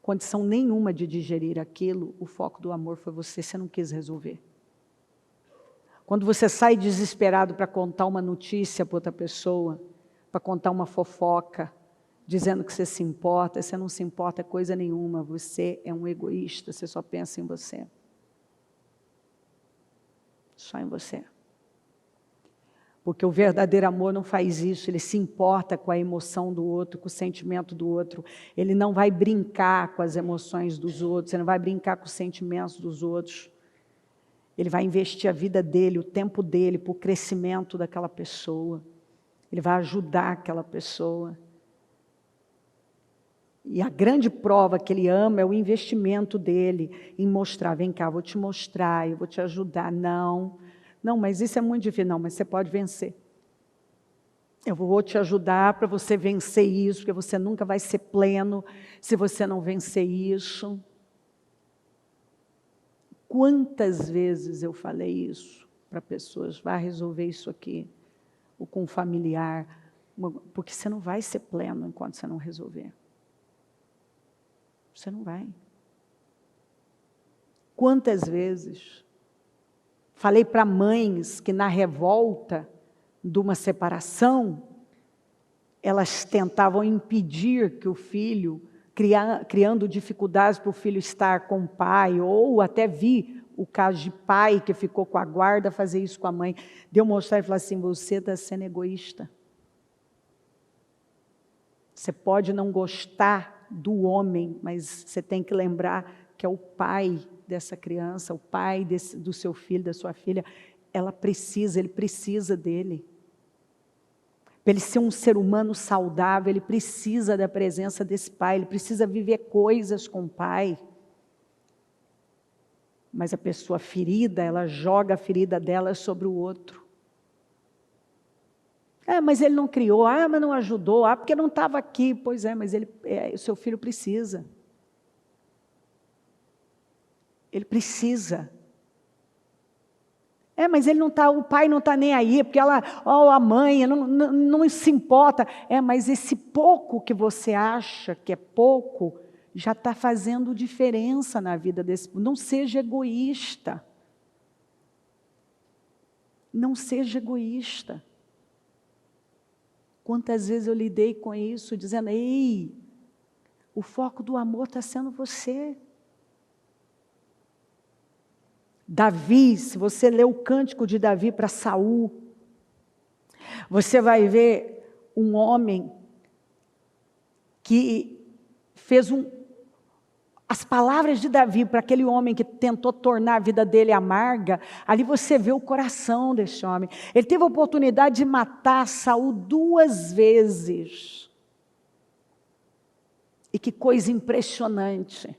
condição nenhuma de digerir aquilo, o foco do amor foi você não quis resolver. Quando você sai desesperado para contar uma notícia para outra pessoa, para contar uma fofoca, dizendo que você se importa, você não se importa coisa nenhuma, você é um egoísta, você só pensa em você. Só em você. Porque o verdadeiro amor não faz isso, ele se importa com a emoção do outro, com o sentimento do outro. Ele não vai brincar com as emoções dos outros, ele não vai brincar com os sentimentos dos outros. Ele vai investir a vida dele, o tempo dele, para o crescimento daquela pessoa. Ele vai ajudar aquela pessoa. E a grande prova que ele ama é o investimento dele em mostrar, vem cá, vou te mostrar, eu vou te ajudar. Não, mas isso é muito difícil. Não, mas você pode vencer. Eu vou te ajudar para você vencer isso, porque você nunca vai ser pleno se você não vencer isso. Quantas vezes eu falei isso para pessoas, vai resolver isso aqui, ou com um familiar, porque você não vai ser pleno enquanto você não resolver. Você não vai. Quantas vezes falei para mães que na revolta de uma separação, elas tentavam impedir que o filho, criando dificuldades para o filho estar com o pai, ou até vi o caso de pai que ficou com a guarda fazer isso com a mãe. Deu mostrar e falar assim, você está sendo egoísta. Você pode não gostar do homem, mas você tem que lembrar que é o pai dessa criança, o pai do seu filho, da sua filha. Ele precisa dele. Para ele ser um ser humano saudável, ele precisa da presença desse pai, ele precisa viver coisas com o pai. Mas a pessoa ferida, ela joga a ferida dela sobre o outro. Mas ele não criou, mas não ajudou, porque não estava aqui. Pois é, mas o seu filho precisa. Ele precisa. Mas ele não tá, o pai não está nem aí, porque a mãe não se importa. Mas esse pouco que você acha que é pouco, já está fazendo diferença na vida desse. Não seja egoísta. Não seja egoísta. Quantas vezes eu lidei com isso, dizendo, ei, o foco do amor está sendo você. Davi, se você ler o cântico de Davi para Saul, você vai ver um homem que fez as palavras de Davi para aquele homem que tentou tornar a vida dele amarga. Ali você vê o coração desse homem. Ele teve a oportunidade de matar Saul 2 vezes. E que coisa impressionante.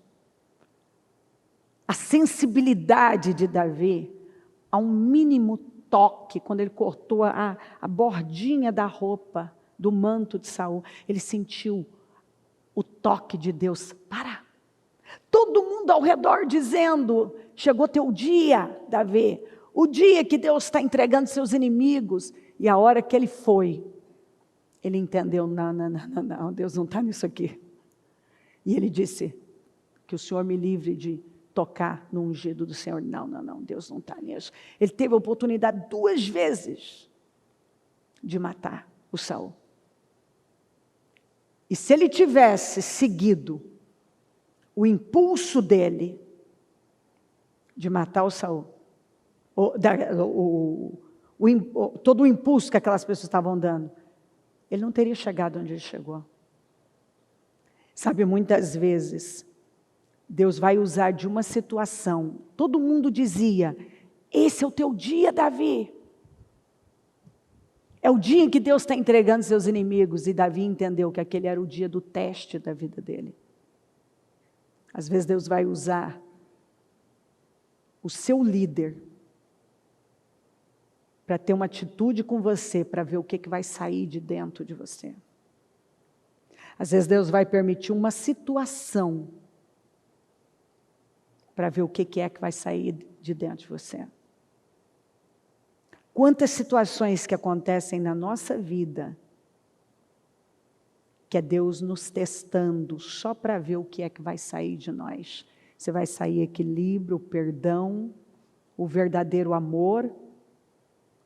a sensibilidade de Davi a um mínimo toque, quando ele cortou a bordinha da roupa, do manto de Saul, ele sentiu o toque de Deus. Para! Todo mundo ao redor dizendo, chegou teu dia, Davi, o dia que Deus está entregando seus inimigos. E a hora que ele foi, ele entendeu, não, Deus não está nisso aqui. E ele disse, que o Senhor me livre de tocar no ungido do Senhor. Não, Deus não está nisso. Ele teve a oportunidade 2 vezes de matar o Saul. E se ele tivesse seguido o impulso dele de matar o Saul, todo o impulso que aquelas pessoas estavam dando, ele não teria chegado onde ele chegou. Sabe, muitas vezes, Deus vai usar de uma situação. Todo mundo dizia, esse é o teu dia, Davi. É o dia em que Deus está entregando seus inimigos. E Davi entendeu que aquele era o dia do teste da vida dele. Às vezes Deus vai usar o seu líder para ter uma atitude com você, para ver o que vai sair de dentro de você. Às vezes Deus vai permitir uma situação para ver o que é que vai sair de dentro de você. Quantas situações que acontecem na nossa vida, que é Deus nos testando só para ver o que é que vai sair de nós. Você vai sair equilíbrio, perdão, o verdadeiro amor,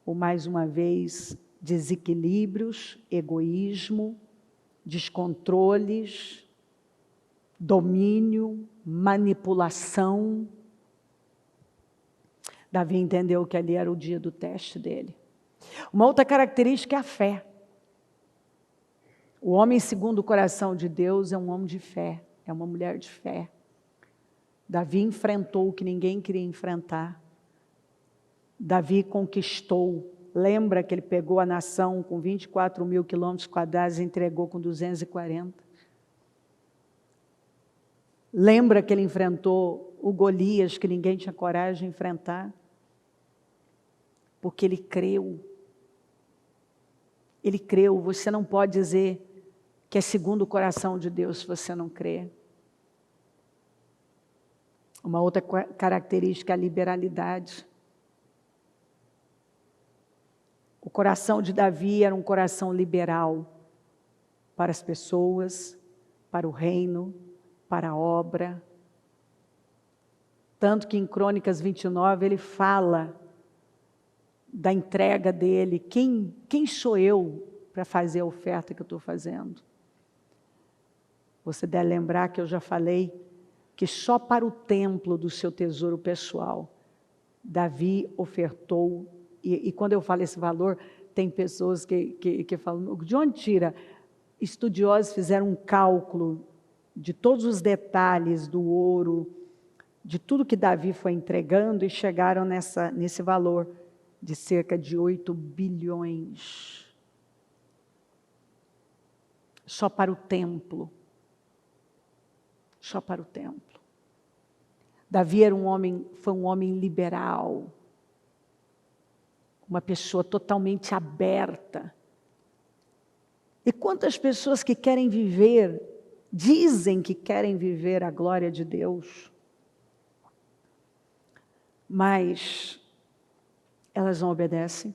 ou mais uma vez, desequilíbrios, egoísmo, descontroles, domínio, manipulação. Davi entendeu que ali era o dia do teste dele. Uma outra característica é a fé. O homem segundo o coração de Deus é um homem de fé, é uma mulher de fé. Davi enfrentou o que ninguém queria enfrentar. Davi conquistou. Lembra que ele pegou a nação com 24 mil quilômetros quadrados e entregou com 240. Lembra que ele enfrentou o Golias, que ninguém tinha coragem de enfrentar? Porque ele creu. Ele creu. Você não pode dizer que é segundo o coração de Deus se você não crê. Uma outra característica é a liberalidade. O coração de Davi era um coração liberal para as pessoas, para o reino, para a obra. Tanto que em Crônicas 29 ele fala da entrega dele. Quem sou eu para fazer a oferta que eu estou fazendo? Você deve lembrar que eu já falei que só para o templo do seu tesouro pessoal, Davi ofertou, e quando eu falo esse valor, tem pessoas que falam, de onde tira? Estudiosos fizeram um cálculo de todos os detalhes do ouro, de tudo que Davi foi entregando, e chegaram nesse valor de cerca de 8 bilhões. Só para o templo. Só para o templo. Davi foi um homem liberal, uma pessoa totalmente aberta. E quantas pessoas que querem viver, dizem que querem viver a glória de Deus, mas elas não obedecem.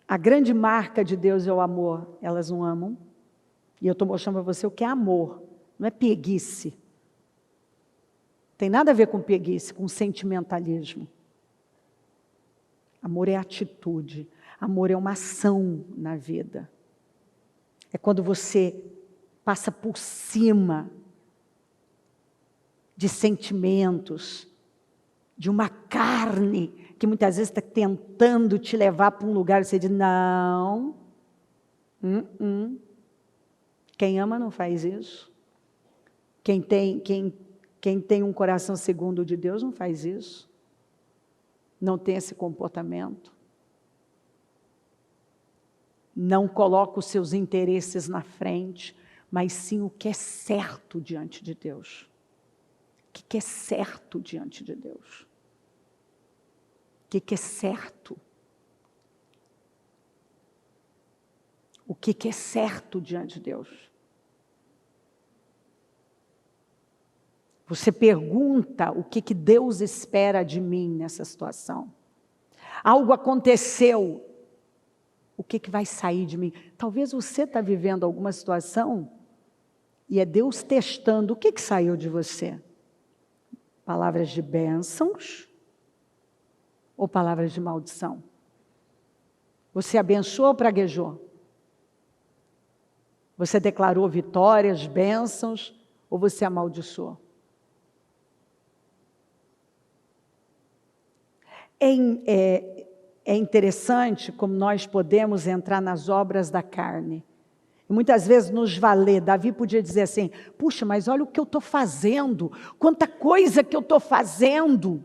A grande marca de Deus é o amor, elas não amam. E eu estou mostrando para você o que é amor, não é preguice. Tem nada a ver com preguice, com sentimentalismo. Amor é atitude, amor é uma ação na vida. É quando você passa por cima de sentimentos, de uma carne que muitas vezes está tentando te levar para um lugar e você diz, não, Quem ama não faz isso. Quem tem um coração segundo o de Deus não faz isso. Não tem esse comportamento. Não coloca os seus interesses na frente, mas sim o que é certo diante de Deus. que é certo diante de Deus? O que é certo? O que é certo diante de Deus? Você pergunta o que Deus espera de mim nessa situação. Algo aconteceu. O que vai sair de mim? Talvez você está vivendo alguma situação e é Deus testando. O que saiu de você? Palavras de bênçãos ou palavras de maldição? Você abençoou ou praguejou? Você declarou vitórias, bênçãos ou você amaldiçoou? É interessante como nós podemos entrar nas obras da carne. E muitas vezes nos valer. Davi podia dizer assim, puxa, mas olha o que eu estou fazendo, quanta coisa que eu estou fazendo.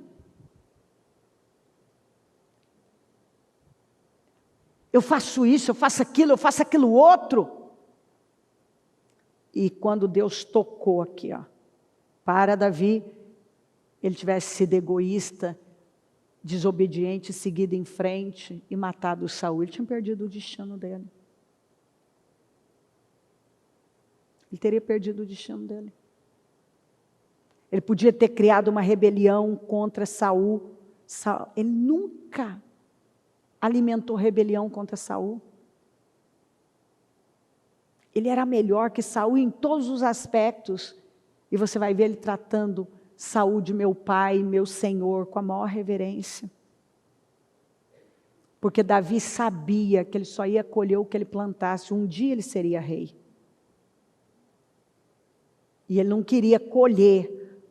Eu faço isso, eu faço aquilo outro. E quando Deus tocou aqui, para Davi, ele tivesse sido egoísta, desobediente, seguido em frente e matado Saul, ele tinha perdido o destino dele. Ele teria perdido o destino dele. Ele podia ter criado uma rebelião contra Saul. Ele nunca alimentou rebelião contra Saul. Ele era melhor que Saul em todos os aspectos. E você vai ver ele tratando Saul de meu pai, meu senhor, com a maior reverência. Porque Davi sabia que ele só ia colher o que ele plantasse. Um dia ele seria rei. E ele não queria colher,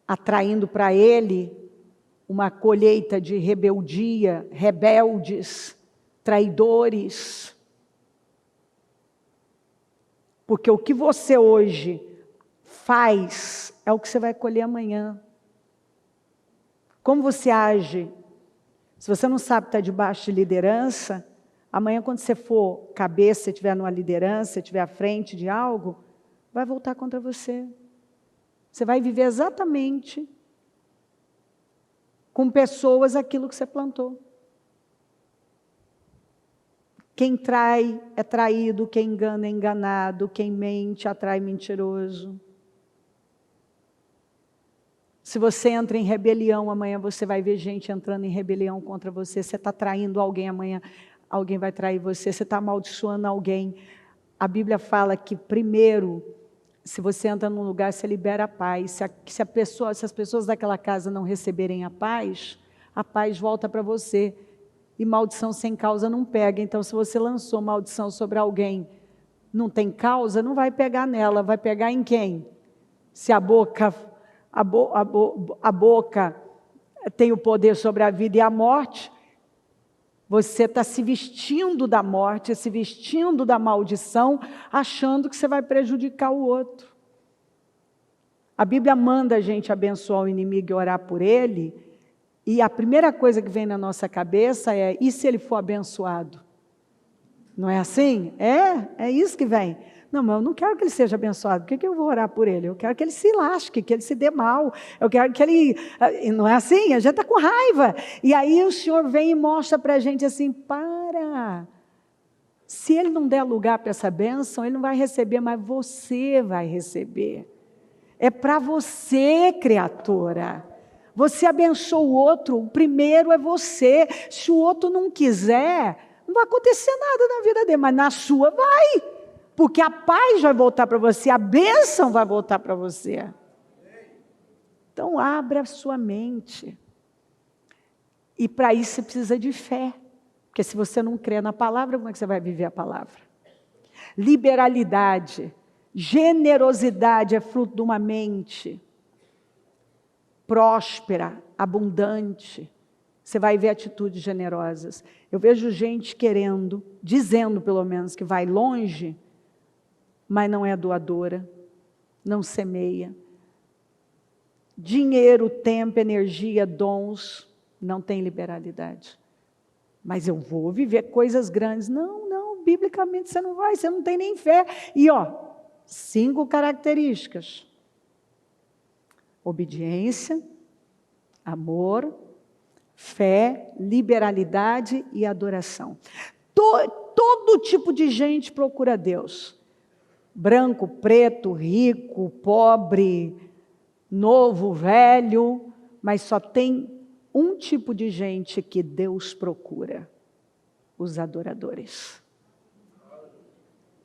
atraindo para ele uma colheita de rebeldia, rebeldes, traidores. Porque o que você hoje faz é o que você vai colher amanhã. Como você age? Se você não sabe estar debaixo de liderança, amanhã quando você for cabeça, estiver numa liderança, estiver à frente de algo, vai voltar contra você. Você vai viver exatamente com pessoas aquilo que você plantou. Quem trai é traído, quem engana é enganado, quem mente atrai mentiroso. Se você entra em rebelião, amanhã você vai ver gente entrando em rebelião contra você. Você está traindo alguém, amanhã alguém vai trair você. Você está amaldiçoando alguém. A Bíblia fala que primeiro, se você entra num lugar, você libera a paz. Se as pessoas daquela casa não receberem a paz volta para você. E maldição sem causa não pega. Então, se você lançou maldição sobre alguém, não tem causa, não vai pegar nela, vai pegar em quem? Se a boca tem o poder sobre a vida e a morte, você está se vestindo da morte, se vestindo da maldição, achando que você vai prejudicar o outro. A Bíblia manda a gente abençoar o inimigo e orar por ele, e a primeira coisa que vem na nossa cabeça é, e se ele for abençoado? Não é assim? É isso que vem. Não, mas eu não quero que ele seja abençoado, por que eu vou orar por ele? Eu quero que ele se lasque, que ele se dê mal, eu quero que ele... Não é assim? A gente está com raiva. E aí o Senhor vem e mostra para a gente assim, se ele não der lugar para essa bênção, ele não vai receber, mas você vai receber. É para você, criatura. Você abençoa o outro, o primeiro é você. Se o outro não quiser, não vai acontecer nada na vida dele, mas na sua vai. Porque a paz vai voltar para você, a bênção vai voltar para você. Então, abra a sua mente. E para isso você precisa de fé. Porque se você não crê na palavra, como é que você vai viver a palavra? Liberalidade, generosidade é fruto de uma mente próspera, abundante. Você vai ver atitudes generosas. Eu vejo gente querendo, dizendo pelo menos que vai longe, mas não é doadora, não semeia. Dinheiro, tempo, energia, dons, não tem liberalidade. Mas eu vou viver coisas grandes. Não, biblicamente você não vai, você não tem nem fé. E 5 características. obediência, amor, fé, liberalidade e adoração. Todo tipo de gente procura Deus. Branco, preto, rico, pobre, novo, velho, mas só tem um tipo de gente que Deus procura: os adoradores.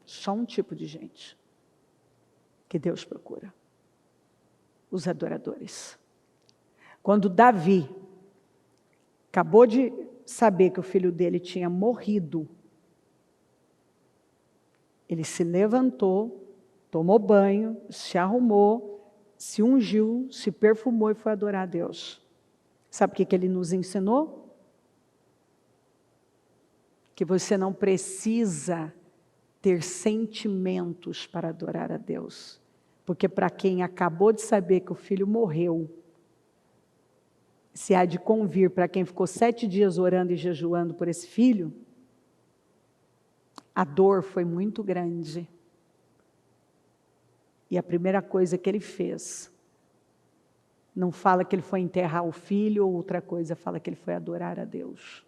Só um tipo de gente que Deus procura: os adoradores. Quando Davi acabou de saber que o filho dele tinha morrido, ele se levantou, tomou banho, se arrumou, se ungiu, se perfumou e foi adorar a Deus. Sabe o que ele nos ensinou? Que você não precisa ter sentimentos para adorar a Deus. Porque para quem acabou de saber que o filho morreu, se há de convir para quem ficou 7 dias orando e jejuando por esse filho, a dor foi muito grande. E a primeira coisa que ele fez, não fala que ele foi enterrar o filho ou outra coisa, fala que ele foi adorar a Deus.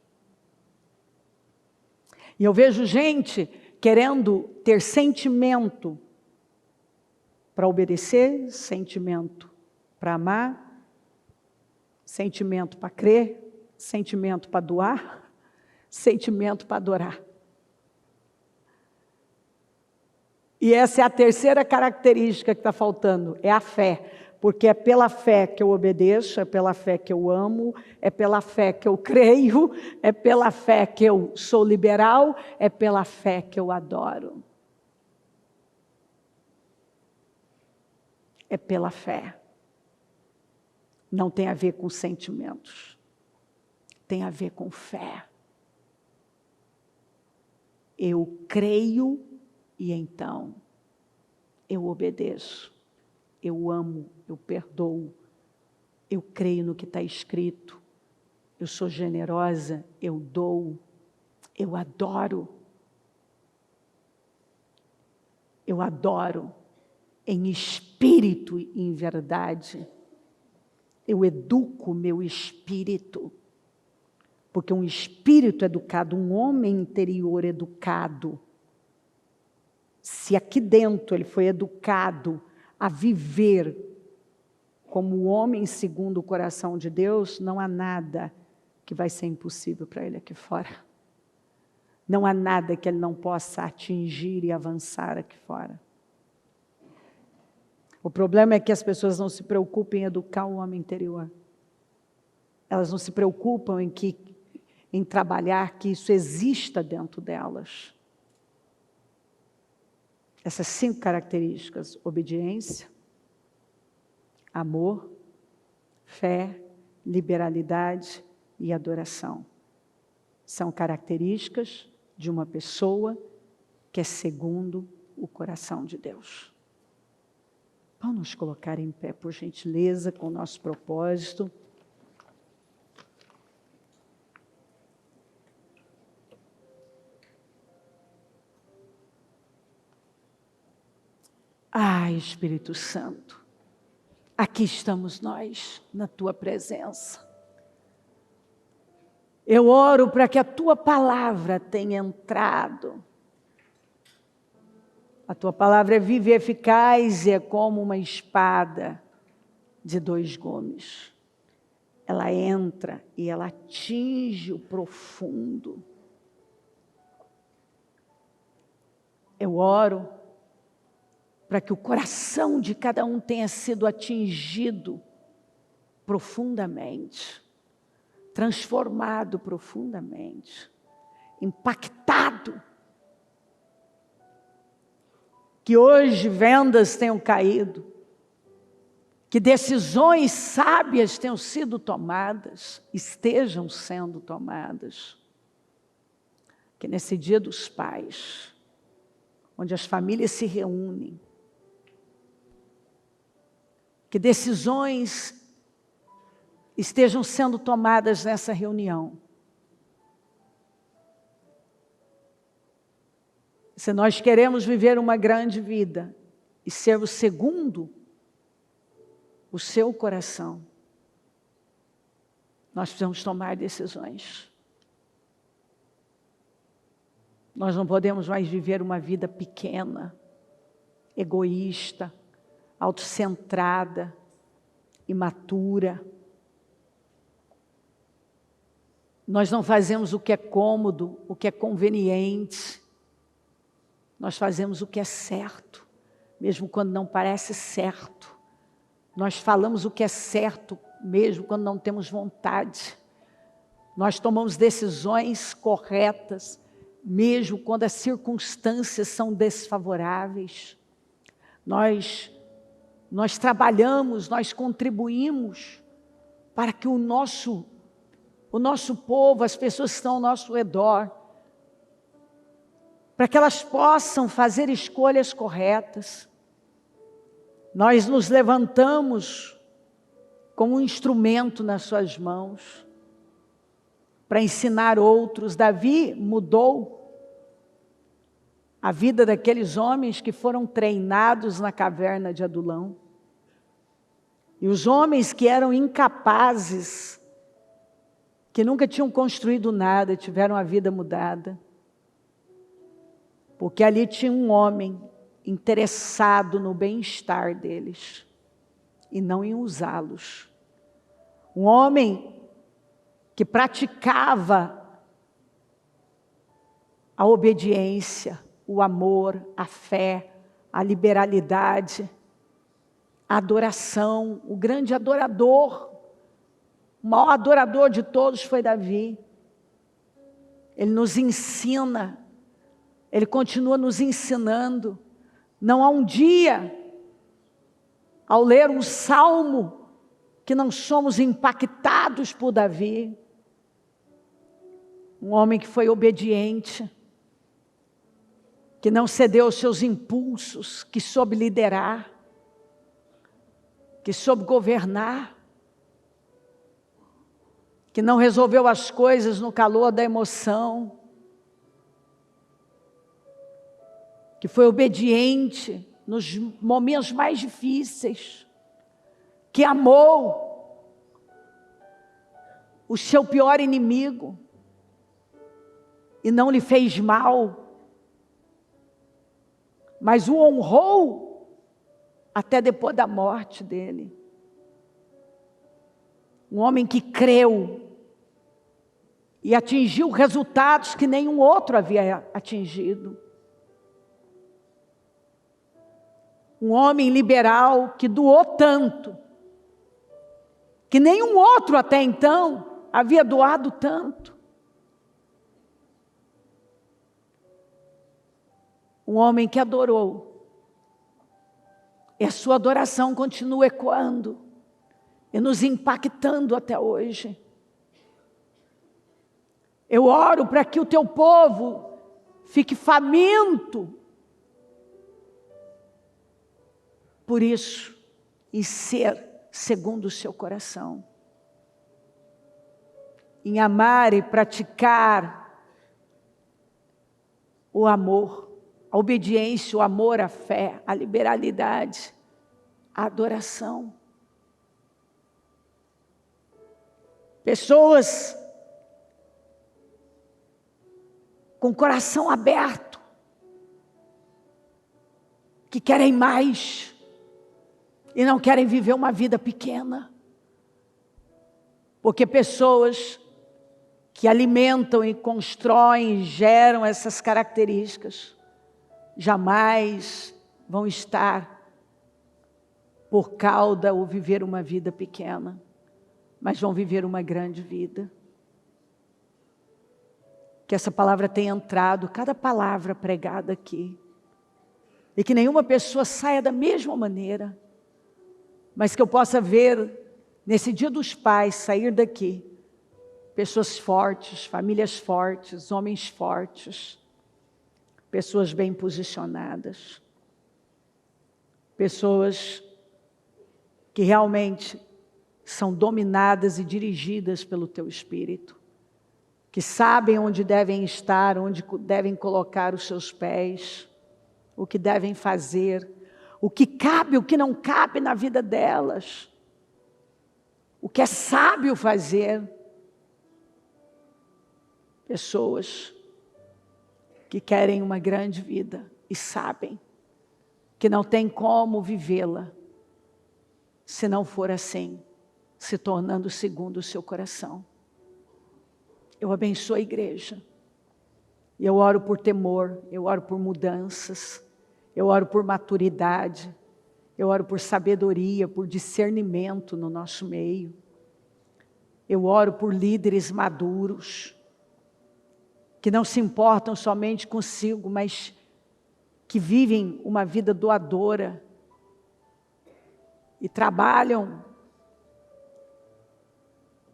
E eu vejo gente querendo ter sentimento para obedecer, sentimento para amar, sentimento para crer, sentimento para doar, sentimento para adorar. E essa é a terceira característica que está faltando, é a fé. Porque é pela fé que eu obedeço, é pela fé que eu amo, é pela fé que eu creio, é pela fé que eu sou liberal, é pela fé que eu adoro. É pela fé. Não tem a ver com sentimentos. Tem a ver com fé. Eu creio e então eu obedeço. Eu amo, eu perdoo. Eu creio no que está escrito. Eu sou generosa, eu dou. Eu adoro. Eu adoro em espírito e em verdade. Eu educo meu espírito, porque um espírito educado, um homem interior educado, se aqui dentro ele foi educado a viver como homem segundo o coração de Deus, não há nada que vai ser impossível para ele aqui fora. Não há nada que ele não possa atingir e avançar aqui fora. O problema é que as pessoas não se preocupam em educar o homem interior. Elas não se preocupam em trabalhar que isso exista dentro delas. Essas 5 características: obediência, amor, fé, liberalidade e adoração. São características de uma pessoa que é segundo o coração de Deus. Vamos nos colocar em pé, por gentileza, com o nosso propósito. Ai, Espírito Santo, aqui estamos nós, na Tua presença. Eu oro para que a Tua palavra tenha entrado. A Tua palavra é viva e eficaz e é como uma espada de 2 gumes. Ela entra e ela atinge o profundo. Eu oro para que o coração de cada um tenha sido atingido profundamente, transformado profundamente, impactado. Que hoje vendas tenham caído, que decisões sábias tenham sido tomadas, estejam sendo tomadas. Que nesse dia dos pais, onde as famílias se reúnem, que decisões estejam sendo tomadas nessa reunião. Se nós queremos viver uma grande vida e ser o segundo o seu coração. Nós precisamos tomar decisões. Nós não podemos mais viver uma vida pequena, egoísta, autocentrada, imatura. Nós não fazemos o que é cômodo, o que é conveniente. Nós fazemos o que é certo, mesmo quando não parece certo. Nós falamos o que é certo, mesmo quando não temos vontade. Nós tomamos decisões corretas, mesmo quando as circunstâncias são desfavoráveis. Nós trabalhamos, nós contribuímos para que o nosso povo, as pessoas que estão ao nosso redor, para que elas possam fazer escolhas corretas. Nós nos levantamos como um instrumento nas suas mãos, para ensinar outros. Davi mudou a vida daqueles homens que foram treinados na caverna de Adulão. E os homens que eram incapazes, que nunca tinham construído nada, tiveram a vida mudada. Porque ali tinha um homem interessado no bem-estar deles e não em usá-los. Um homem que praticava a obediência, o amor, a fé, a liberalidade, a adoração. O grande adorador, o maior adorador de todos foi Davi. Ele nos ensina, ele continua nos ensinando. Não há um dia, ao ler um salmo, que não somos impactados por Davi. Um homem que foi obediente, que não cedeu aos seus impulsos, que soube liderar, que soube governar, que não resolveu as coisas no calor da emoção, que foi obediente nos momentos mais difíceis, que amou o seu pior inimigo e não lhe fez mal, mas o honrou até depois da morte dele. Um homem que creu e atingiu resultados que nenhum outro havia atingido. Um homem liberal que doou tanto, que nenhum outro até então havia doado tanto. Um homem que adorou, e a sua adoração continua ecoando e nos impactando até hoje. Eu oro para que o teu povo fique faminto por isso e ser segundo o seu coração, em amar e praticar o amor, a obediência, o amor, a fé, a liberalidade, a adoração. Pessoas com coração aberto, que querem mais e não querem viver uma vida pequena. Porque pessoas que alimentam e constroem, geram essas características, jamais vão estar por cauda ou viver uma vida pequena, mas vão viver uma grande vida. Que essa palavra tenha entrado, cada palavra pregada aqui, e que nenhuma pessoa saia da mesma maneira, mas que eu possa ver, nesse dia dos pais, sair daqui, pessoas fortes, famílias fortes, homens fortes, pessoas bem posicionadas, pessoas que realmente são dominadas e dirigidas pelo teu Espírito, que sabem onde devem estar, onde devem colocar os seus pés, o que devem fazer, o que cabe, o que não cabe na vida delas. o que é sábio fazer. Pessoas que querem uma grande vida e sabem que não tem como vivê-la se não for assim, se tornando segundo o seu coração. Eu abençoo a igreja. Eu oro por temor, eu oro por mudanças, eu oro por maturidade, eu oro por sabedoria, por discernimento no nosso meio. Eu oro por líderes maduros, que não se importam somente consigo, mas que vivem uma vida doadora e trabalham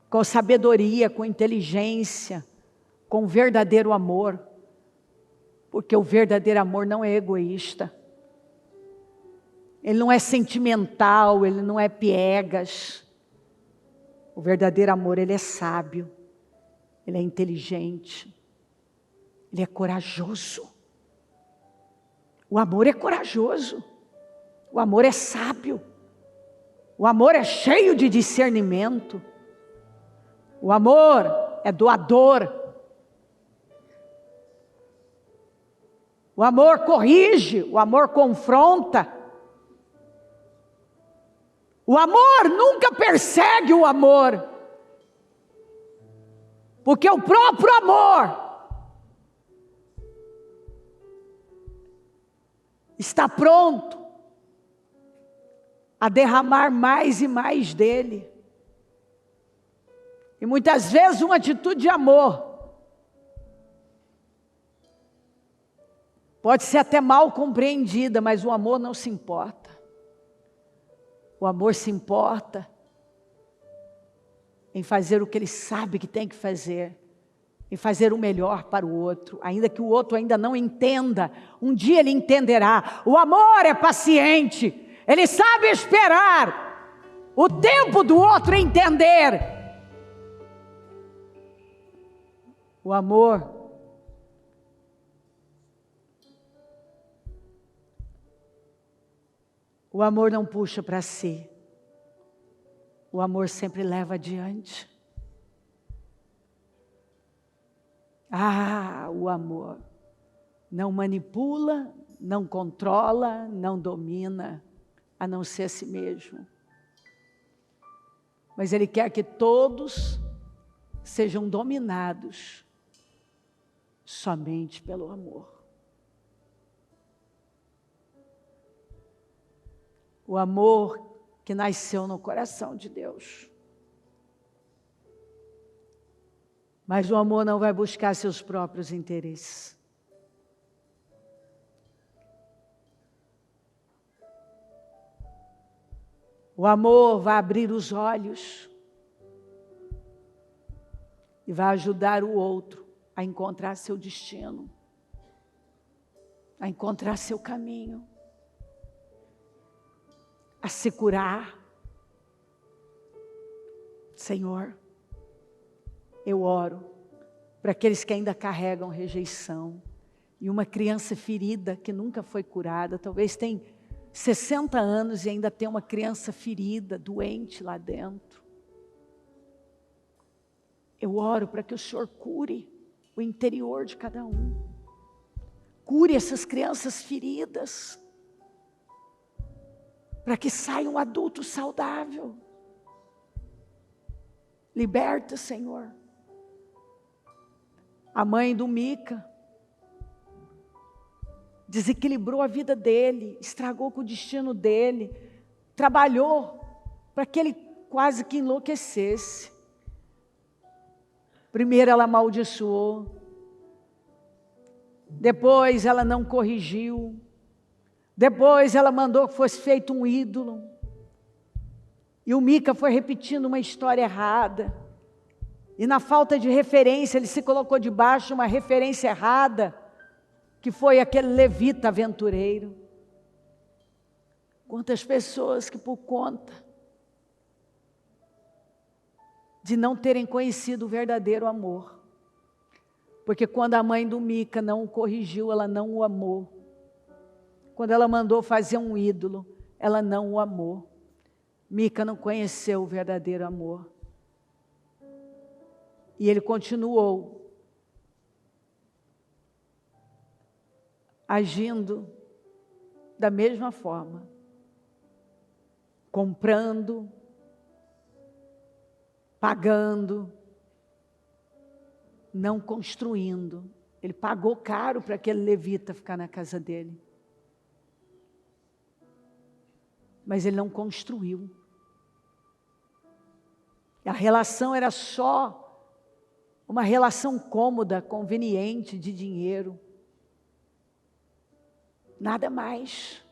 com sabedoria, com inteligência, com verdadeiro amor, porque o verdadeiro amor não é egoísta, ele não é sentimental, ele não é piegas. O verdadeiro amor, ele é sábio, ele é inteligente, ele é corajoso. O amor é corajoso, o amor é sábio, o amor é cheio de discernimento, o amor é doador, o amor corrige, o amor confronta, o amor nunca persegue o amor, porque o próprio amor está pronto a derramar mais e mais dele. E muitas vezes uma atitude de amor pode ser até mal compreendida, mas o amor não se importa. O amor se importa em fazer o que ele sabe que tem que fazer, em fazer o melhor para o outro, ainda que o outro ainda não entenda, um dia ele entenderá. O amor é paciente, ele sabe esperar o tempo do outro entender. O amor não puxa para si, o amor sempre leva adiante. O amor não manipula, não controla, não domina, a não ser a si mesmo. Mas ele quer que todos sejam dominados somente pelo amor. O amor que nasceu no coração de Deus. Mas o amor não vai buscar seus próprios interesses. O amor vai abrir os olhos e vai ajudar o outro a encontrar seu destino, a encontrar seu caminho, a se curar. Senhor, eu oro para aqueles que ainda carregam rejeição, e uma criança ferida que nunca foi curada, talvez tem 60 anos e ainda tem uma criança ferida, doente lá dentro. Eu oro para que o Senhor cure o interior de cada um, cure essas crianças feridas, para que saia um adulto saudável. Liberta, Senhor. A mãe do Mica desequilibrou a vida dele, estragou com o destino dele, trabalhou para que ele quase que enlouquecesse. Primeiro ela amaldiçoou, depois ela não corrigiu, depois ela mandou que fosse feito um ídolo, e o Mica foi repetindo uma história errada, e na falta de referência ele se colocou debaixo de uma referência errada, que foi aquele levita aventureiro. Quantas pessoas que por conta de não terem conhecido o verdadeiro amor, porque quando a mãe do Mica não o corrigiu, ela não o amou. Quando ela mandou fazer um ídolo, ela não o amou. Mica não conheceu o verdadeiro amor. E ele continuou agindo da mesma forma, comprando, pagando, não construindo. Ele pagou caro para aquele levita ficar na casa dele. Mas ele não construiu. A relação era só uma relação cômoda, conveniente, de dinheiro. Nada mais.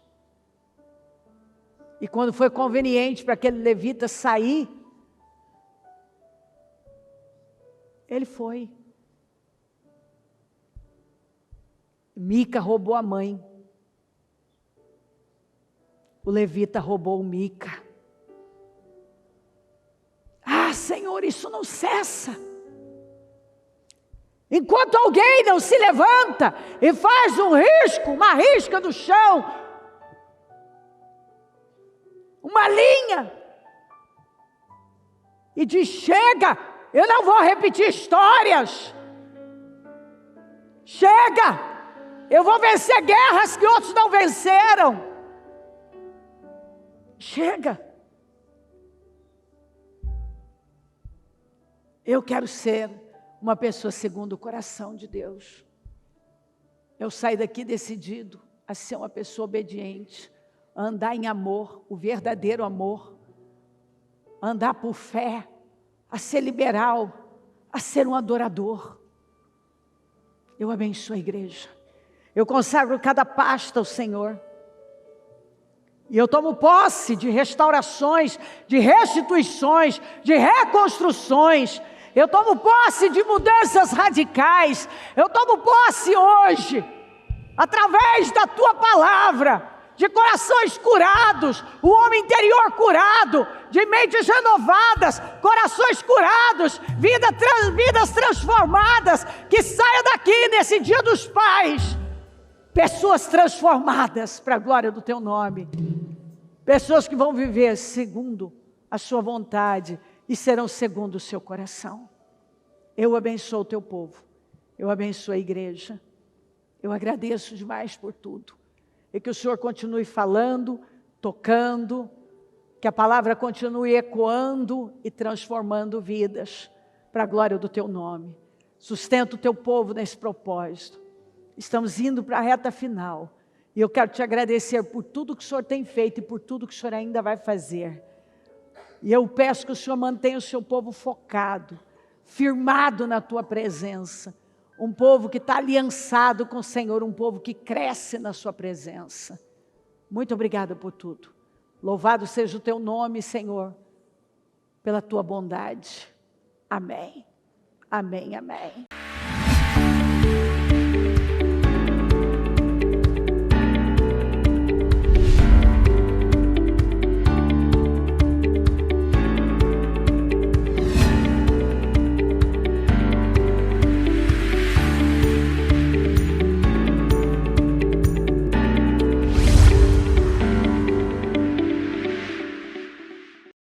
E quando foi conveniente para aquele levita sair, ele foi. Mica roubou a mãe. O levita roubou Mica. Ah, Senhor, isso não cessa. Enquanto alguém não se levanta e faz um risco, uma risca do chão, uma linha, e diz: chega, eu não vou repetir histórias. Chega, eu vou vencer guerras que outros não venceram. Chega. Eu quero ser uma pessoa segundo o coração de Deus. Eu saio daqui decidido a ser uma pessoa obediente, a andar em amor, o verdadeiro amor, a andar por fé, a ser liberal, a ser um adorador. Eu abençoo a igreja. Eu consagro cada pasta ao Senhor. E eu tomo posse de restaurações, de restituições, de reconstruções. Eu tomo posse de mudanças radicais. Eu tomo posse hoje, através da Tua palavra, de corações curados, o homem interior curado, de mentes renovadas, corações curados, vidas transformadas, que saia daqui nesse dia dos pais, pessoas transformadas para a glória do Teu nome, pessoas que vão viver segundo a Sua vontade e serão segundo o Seu coração. Eu abençoo o Teu povo, eu abençoo a igreja, eu agradeço demais por tudo, e que o Senhor continue falando, tocando, que a palavra continue ecoando e transformando vidas, para a glória do Teu nome. Sustenta o Teu povo nesse propósito. Estamos indo para a reta final, e eu quero Te agradecer por tudo que o Senhor tem feito e por tudo que o Senhor ainda vai fazer. E eu peço que o Senhor mantenha o Seu povo focado, firmado na Tua presença, um povo que está aliançado com o Senhor, um povo que cresce na Sua presença. Muito obrigada por tudo. Louvado seja o Teu nome, Senhor, pela Tua bondade. Amém, amém, amém.